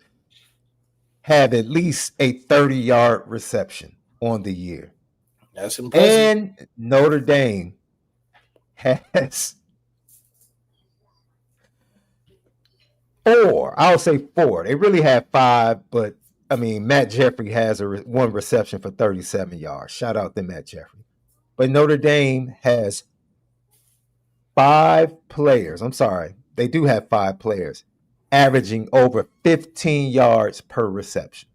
have at least a 30-yard reception on the year. That's impressive. And Notre Dame has 4. I'll say 4. They really have 5, but I mean, Matt Jeffrey has one reception for 37 yards. Shout out to Matt Jeffrey. But Notre Dame has 5 players. I'm sorry. They do have 5 players averaging over 15 yards per reception.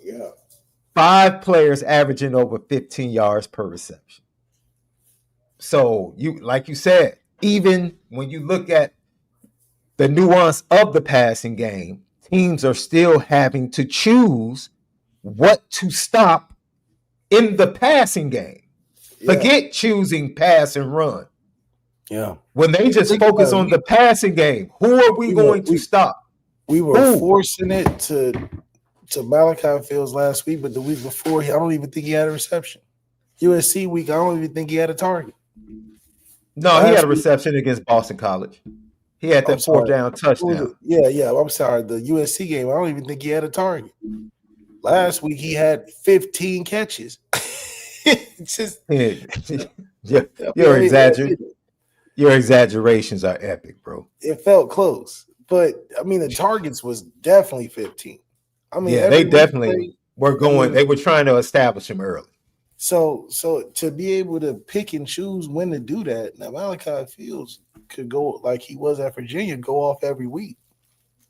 Yeah. 5 players averaging over 15 yards per reception. So, like you said, even when you look at the nuance of the passing game, teams are still having to choose what to stop in the passing game. Yeah. Forget choosing pass and run. Yeah. When they just focus on the passing game, who are we going to stop? We were forcing it to MALIK Fields last week, but the week before, I don't even think he had a reception. USC week, I don't even think he had a target. No, he had a reception against Boston College. He had that 4th down touchdown. Yeah. I'm sorry. The USC game, I don't even think he had a target. Last week, he had 15 catches. It's just your exaggerations are epic, bro. It felt close, but I mean, the targets was definitely 15. I mean, yeah, they definitely were going. They were trying to establish him early. So to be able to pick and choose when to do that, now MALIK Fields could go like he was at Virginia, go off every week.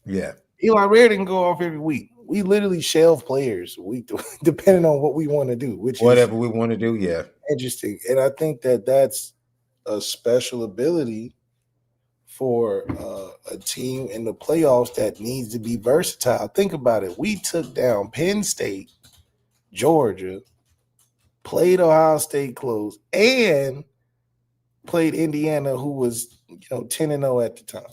Yeah, Eli Raridon didn't go off every week. We literally shelve players week depending on what we want to do, whatever we want to do. Yeah, interesting, and I think that's a special ability for a team in the playoffs that needs to be versatile. Think about it. We took down Penn State, Georgia, played Ohio State close, and played Indiana, who was 10-0 at the time.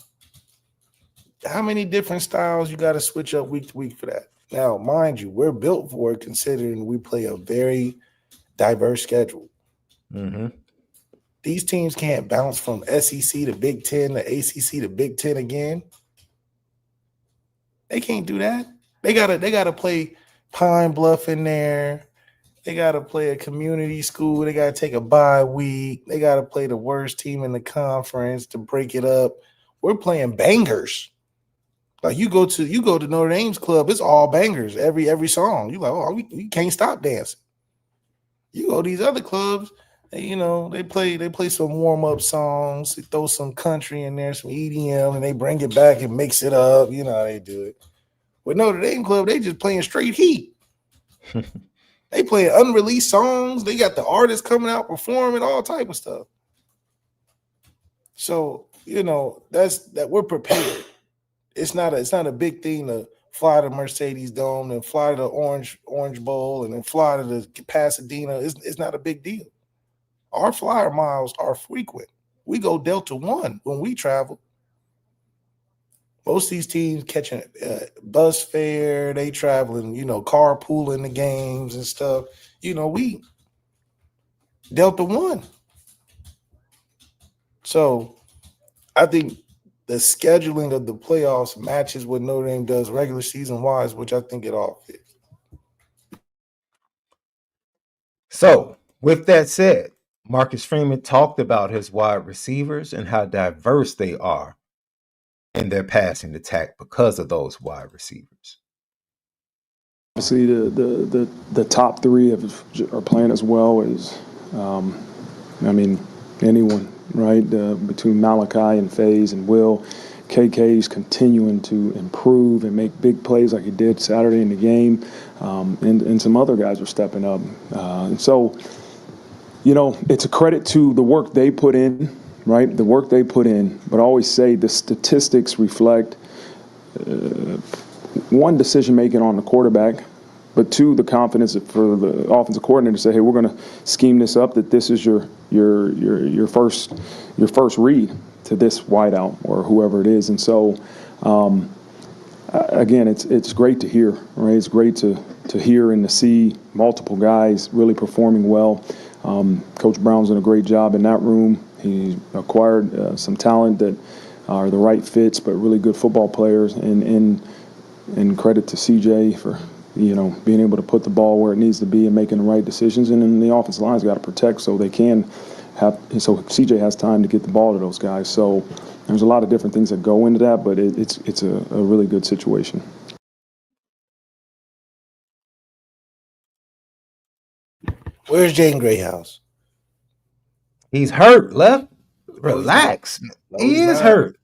How many different styles you got to switch up week to week for that? Now, mind you, we're built for it considering we play a very diverse schedule. Mm-hmm. These teams can't bounce from SEC to Big Ten to ACC to Big Ten again. They can't do that. They gotta play Pine Bluff in there, They got to play a community school. They got to take a bye week. They got to play the worst team in the conference to break it up. We're playing bangers. Like you go to Notre Dame's club, it's all bangers. Every song. You like, oh, we can't stop dancing. You go to these other clubs, they play some warm up songs, they throw some country in there, some EDM, and they bring it back and mix it up. You know how they do it. With Notre Dame club, they just playing straight heat. They play unreleased songs. They got the artists coming out performing all type of stuff. So that's we're prepared. It's not a big thing to fly to Mercedes Dome and fly to the Orange Bowl and then fly to the Pasadena. It's not a big deal. Our flyer miles are frequent. We go Delta One when we travel. Most of these teams catching bus fare, they traveling, carpooling the games and stuff. We Delta One. So I think the scheduling of the playoffs matches what Notre Dame does regular season wise, which I think it all fits. So, with that said, Marcus Freeman talked about his wide receivers and how diverse they are in their passing attack because of those wide receivers. Obviously, the top three are playing as well as, anyone, right? Between MALIK and FaZe and Will, KK's continuing to improve and make big plays like he did Saturday in the game, and some other guys are stepping up. And so, it's a credit to the work they put in, right? The work they put in. But I always say the statistics reflect, one, decision-making on the quarterback, but two, the confidence for the offensive coordinator to say, hey, we're going to scheme this up, that this is your first read to this wideout or whoever it is. And so, again, it's great to hear, right? It's great to hear and to see multiple guys really performing well. Coach Brown's done a great job in that room. He acquired some talent that are the right fits, but really good football players. And credit to CJ for being able to put the ball where it needs to be and making the right decisions. And then the offensive line's got to protect so they can have. So CJ has time to get the ball to those guys. So there's a lot of different things that go into that, but it's a really good situation. Where's Jaden Greyhouse? He's hurt, Left. Relax. No, he he's is not. hurt.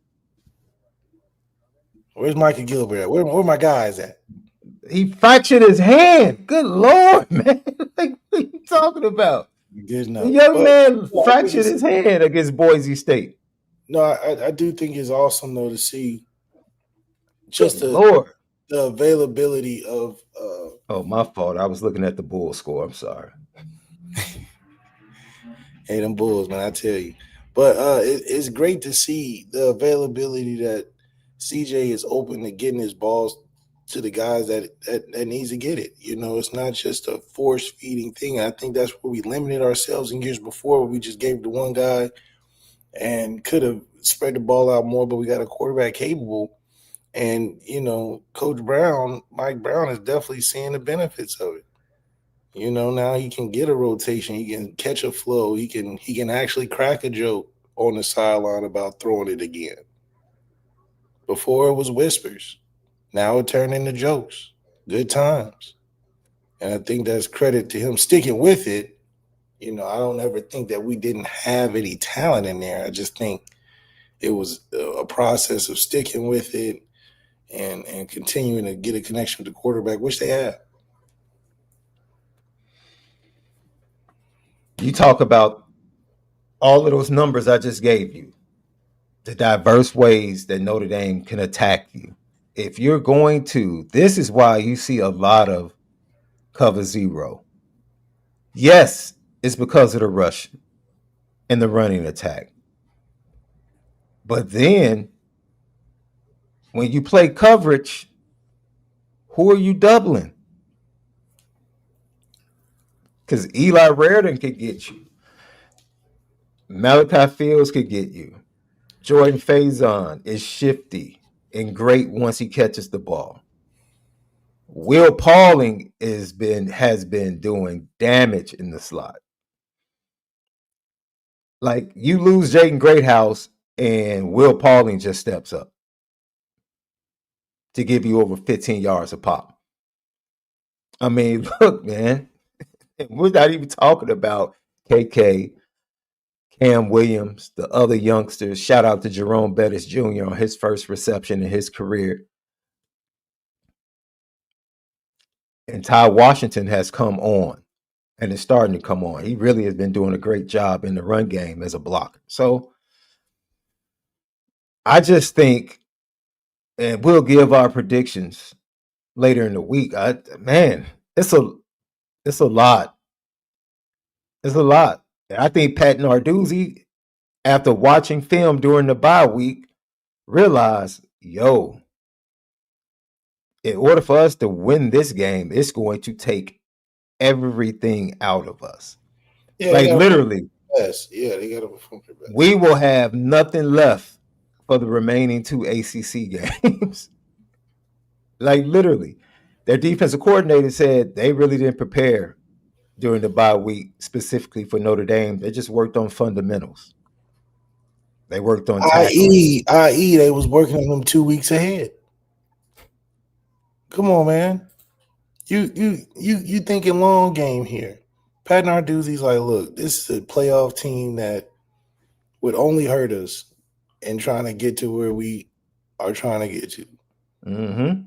Where's Michael Gilbert at? Where my guys at? He fractured his hand. Good Lord, man. Like, what are you talking about? Good enough. The young man fractured his hand against Boise State. No, I do think it's awesome, though, to see just the availability of oh, my fault. I was looking at the Bull score. I'm sorry. Hey, them Bulls, man, I tell you. But it's great to see the availability that CJ is open to getting his balls to the guys that needs to get it. It's not just a force-feeding thing. I think that's where we limited ourselves in years before, where we just gave it to one guy and could have spread the ball out more, but we got a quarterback capable. And, Coach Brown, Mike Brown, is definitely seeing the benefits of it. Now he can get a rotation. He can catch a flow. He can actually crack a joke on the sideline about throwing it again. Before it was whispers. Now it turned into jokes. Good times. And I think that's credit to him sticking with it. I don't ever think that we didn't have any talent in there. I just think it was a process of sticking with it and continuing to get a connection with the quarterback, which they have. You talk about all of those numbers I just gave you, the diverse ways that Notre Dame can attack you. If you're going to, this is why you see a lot of cover zero. Yes, it's because of the rush and the running attack. But then when you play coverage, who are you doubling? Because Eli Raridon could get you. Malachi Fields could get you. Jordan Faison is shifty and great once he catches the ball. Will Pauling has been doing damage in the slot. Like, you lose Jaden Greathouse and Will Pauling just steps up to give you over 15 yards a pop. I mean, look, man, we're not even talking about KK, Cam Williams, the other youngsters. Shout out to Jerome Bettis Jr. on his first reception in his career. And Ty Washington has come on and is starting to come on. He really has been doing a great job in the run game as a blocker. So I just think, and we'll give our predictions later in the week. It's a lot. It's a lot. And I think Pat Narduzzi, after watching film during the bye week, realized, in order for us to win this game, it's going to take everything out of us. Yeah, like literally, they got to perform their best. We will have nothing left for the remaining 2 ACC games. Like, literally, their defensive coordinator said they really didn't prepare during the bye week specifically for Notre Dame. They just worked on fundamentals. They worked on tackling. I.e., they was working on them 2 weeks ahead. Come on, man. You thinking long game here. Pat Narduzzi's like, look, this is a playoff team that would only hurt us in trying to get to where we are trying to get to. Mm-hmm.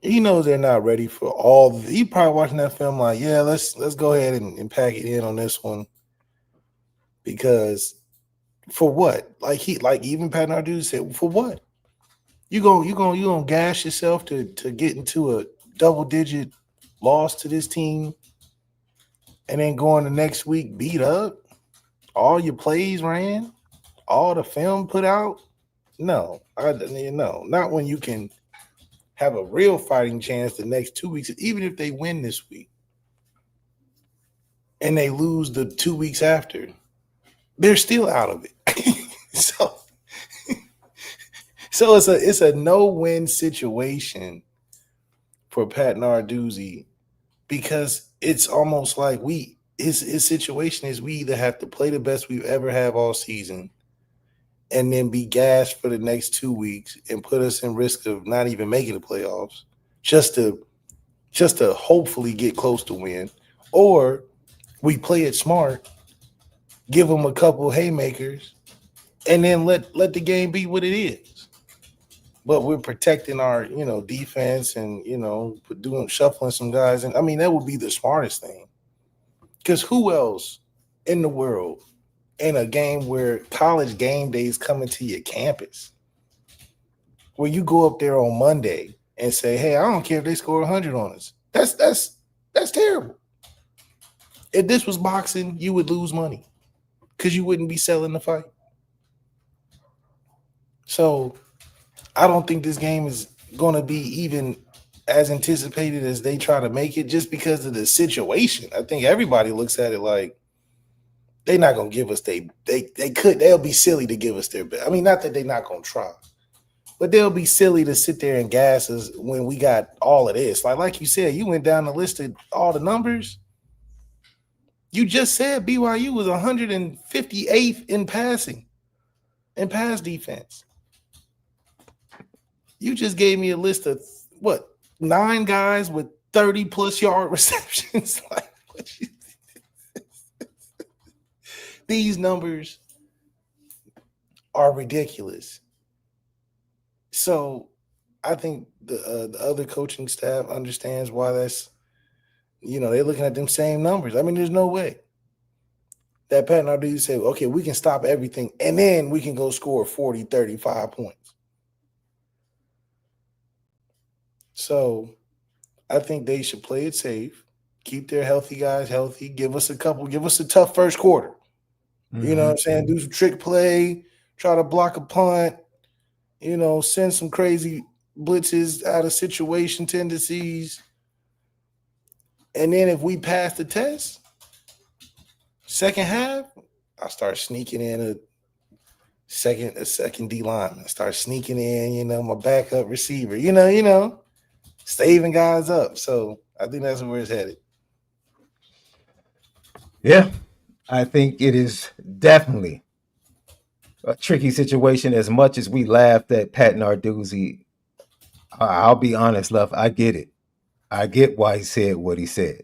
He knows they're not ready for all. He probably watching that film like, yeah, let's go ahead and pack it in on this one. Because for what? Like even Pat Narduzzi said, for what? You gonna gas yourself to get into a double-digit loss to this team and then going the next week beat up? All your plays ran? All the film put out? No, not when you can have a real fighting chance the next 2 weeks, even if they win this week and they lose the 2 weeks after, they're still out of it. So it's a no-win situation for Pat Narduzzi, because it's almost like his situation is we either have to play the best we've ever have all season and then be gassed for the next 2 weeks and put us in risk of not even making the playoffs just to hopefully get close to win, or we play it smart, give them a couple haymakers, and then let the game be what it is. But we're protecting our, defense and, shuffling some guys. And I mean, that would be the smartest thing. Because who else in the world in a game where college game day is coming to your campus, where you go up there on Monday and say, hey, I don't care if they score 100 on us. That's terrible. If this was boxing, you would lose money because you wouldn't be selling the fight. So I don't think this game is going to be even as anticipated as they try to make it, just because of the situation. I think everybody looks at it like they're not going to give us they'll be silly to give us their best. I mean, not that they're not going to try, but they'll be silly to sit there and gas us when we got all of this. Like you said, you went down the list of all the numbers. You just said BYU was 158th in passing, in pass defense. You just gave me a list of 9 guys with 30+ yard receptions. These numbers are ridiculous. So I think the other coaching staff understands why that's, they're looking at them same numbers. I mean, there's no way that Pat Narduzzi said, okay, we can stop everything and then we can go score 40, 35 points. So I think they should play it safe, keep their healthy guys healthy, give us a tough first quarter. Mm-hmm. You know what I'm saying? Do some trick play, try to block a punt, send some crazy blitzes out of situation tendencies. And then if we pass the test, second half, I start sneaking in a second D lineman. Start sneaking in, my backup receiver, staving guys up. So I think that's where it's headed. Yeah, I think it is definitely a tricky situation. As much as we laughed at Pat Narduzzi, I'll be honest, Love, I get it. I get why he said what he said.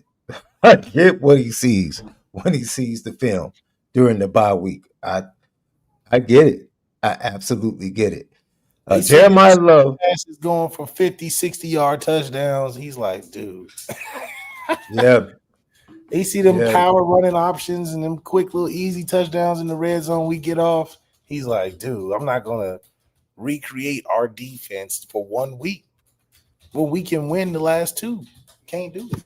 I get what he sees when he sees the film during the bye week. I get it. I absolutely get it. They see his Jeremiah Love. passes going for 50, 60-yard touchdowns. He's like, dude. Yeah. They see them Yeah. power running options and them quick little easy touchdowns in the red zone we get off. He's like, dude, I'm not going to recreate our defense for 1 week. Well, we can win the last two. Can't do it.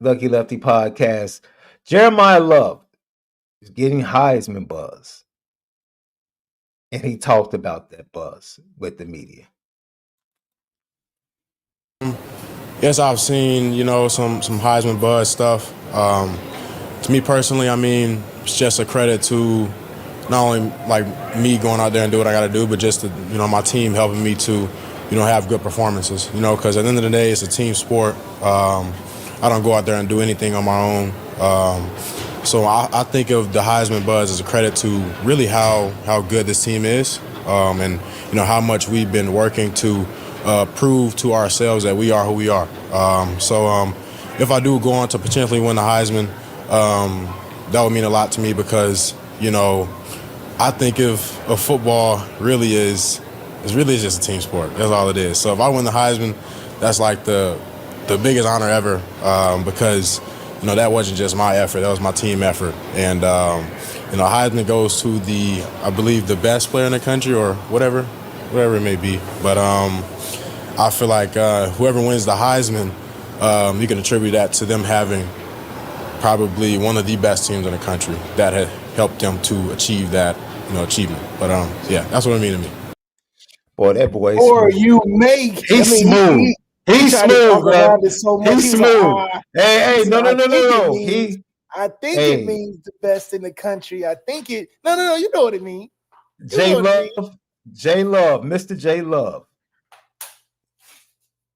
Lucky Lefty podcast. Jeremiah Love is getting Heisman buzz. And he talked about that buzz with the media. Yes, I've seen, some Heisman buzz stuff. To me personally, I mean, it's just a credit to not only like me going out there and do what I got to do, but just to, my team helping me to, have good performances. Because at the end of the day, it's a team sport. I don't go out there and do anything on my own. So I think of the Heisman buzz as a credit to really how good this team is, and how much we've been working to prove to ourselves that we are who we are. So if I do go on to potentially win the Heisman, that would mean a lot to me because I think of football really is just a team sport. That's all it is. So if I win the Heisman, that's like the biggest honor ever because that wasn't just my effort, that was my team effort. And Heisman goes to I believe the best player in the country or whatever it may be. But I feel like whoever wins the Heisman, you can attribute that to them having probably one of the best teams in the country that had helped them to achieve that achievement. But yeah, that's what it means to me. Boy, that boy is Or smooth. you make He's smooth. He's smooth, bro. So much. He's smooth. Hey, no. I think it means the best in the country. I think it. No. You know what it means. J Love, Mr. J Love.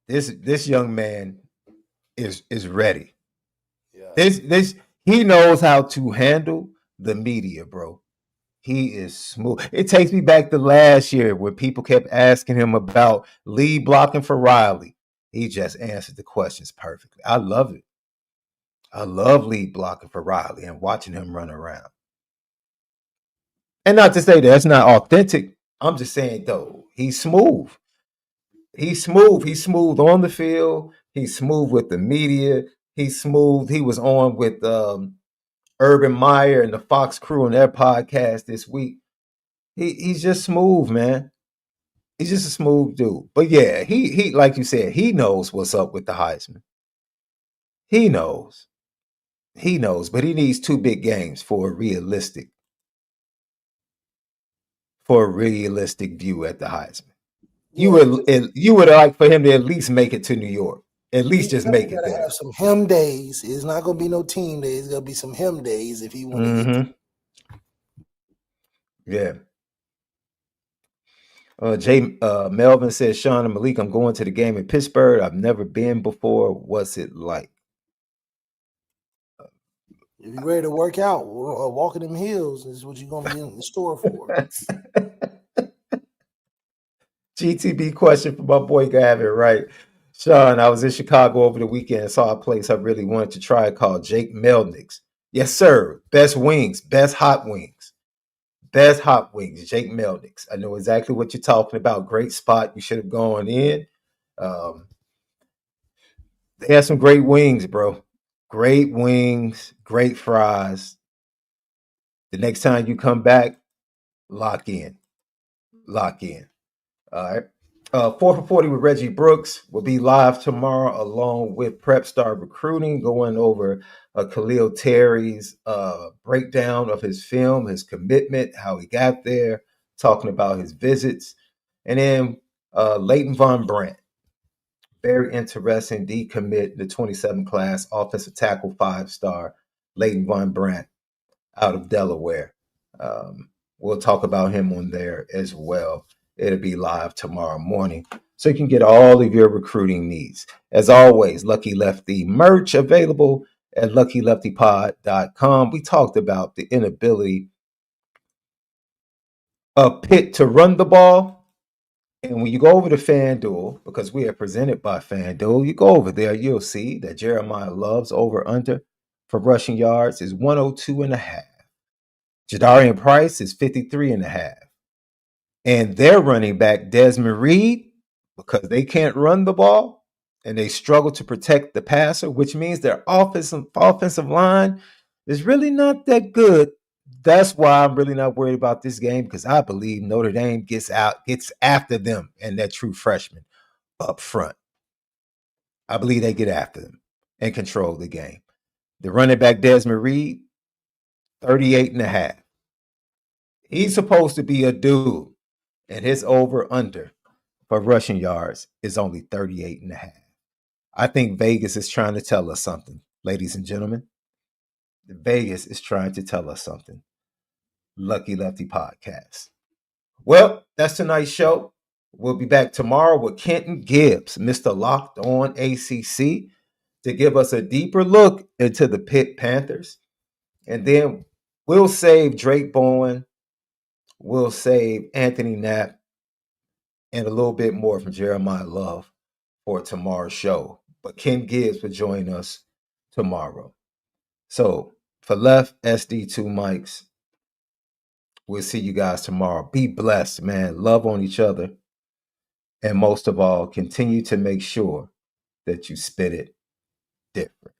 This young man is ready. Yeah. This he knows how to handle the media, bro. He is smooth. It takes me back to last year when people kept asking him about lead blocking for Riley. He just answered the questions perfectly. I love it. I love lead blocking for Riley and watching him run around. And not to say that's not authentic. I'm just saying, though, he's smooth. He's smooth. He's smooth on the field. He's smooth with the media. He's smooth. He was on with Urban Meyer and the Fox crew on their podcast this week. He's just smooth, man. He's just a smooth dude. But yeah, he like you said, he knows what's up with the Heisman. He knows. But he needs 2 big games for a realistic view at the Heisman. Yeah, you would like for him to at least make it to New York. At least just make it there. Have some him days. It's not going to be no team days. It's going to be some him days if he want to get there. Yeah. Melvin says, Sean and Malik, I'm going to the game in Pittsburgh. I've never been before. What's it like? If you're ready to work out, walking them hills is what you're going to be in the store for. GTB question for my boy Gavin, right? Sean, I was in Chicago over the weekend and saw a place I really wanted to try called Jake Melnick's. Yes, sir. Best wings, best hot wings. Best hot wings, Jake Melnick's. I know exactly what you're talking about. Great spot. You should have gone in. They have some great wings, bro. Great wings, great fries. The next time you come back, lock in. All right. 4 for 40 with Reggie Brooks will be live tomorrow along with Prep Star Recruiting, going over Khalil Terry's breakdown of his film, his commitment, how he got there, talking about his visits. And then Leighton Von Brandt, very interesting, decommit, the 27 class, offensive tackle, 5-star, Leighton Von Brandt out of Delaware. We'll talk about him on there as well. It'll be live tomorrow morning. so you can get all of your recruiting needs. As always, Lucky Lefty merch available at luckyleftypod.com. We talked about the inability of Pitt to run the ball. And when you go over to FanDuel, because we are presented by FanDuel, you go over there, you'll see that Jeremiah Love's over under for rushing yards is 102.5. Jadarian Price is 53.5. And their running back, Desmond Reed, because they can't run the ball and they struggle to protect the passer, which means their offensive line is really not that good. That's why I'm really not worried about this game, because I believe Notre Dame gets after them and that true freshman up front. I believe they get after them and control the game. The running back, Desmond Reed, 38.5. He's supposed to be a dude, and his over-under for rushing yards is only 38.5. I think Vegas is trying to tell us something, ladies and gentlemen. Vegas is trying to tell us something. Lucky Lefty Podcast. Well, that's tonight's show. We'll be back tomorrow with Kenton Gibbs, Mr. Locked On ACC, to give us a deeper look into the Pitt Panthers. And then we'll save Drake Bowen, we'll save Anthony Knapp, and a little bit more from Jeremiah Love for tomorrow's show. But Ken Gibbs will join us tomorrow. So for Left SD2 Mics, we'll see you guys tomorrow. Be blessed, man. Love on each other. And most of all, continue to make sure that you spit it different.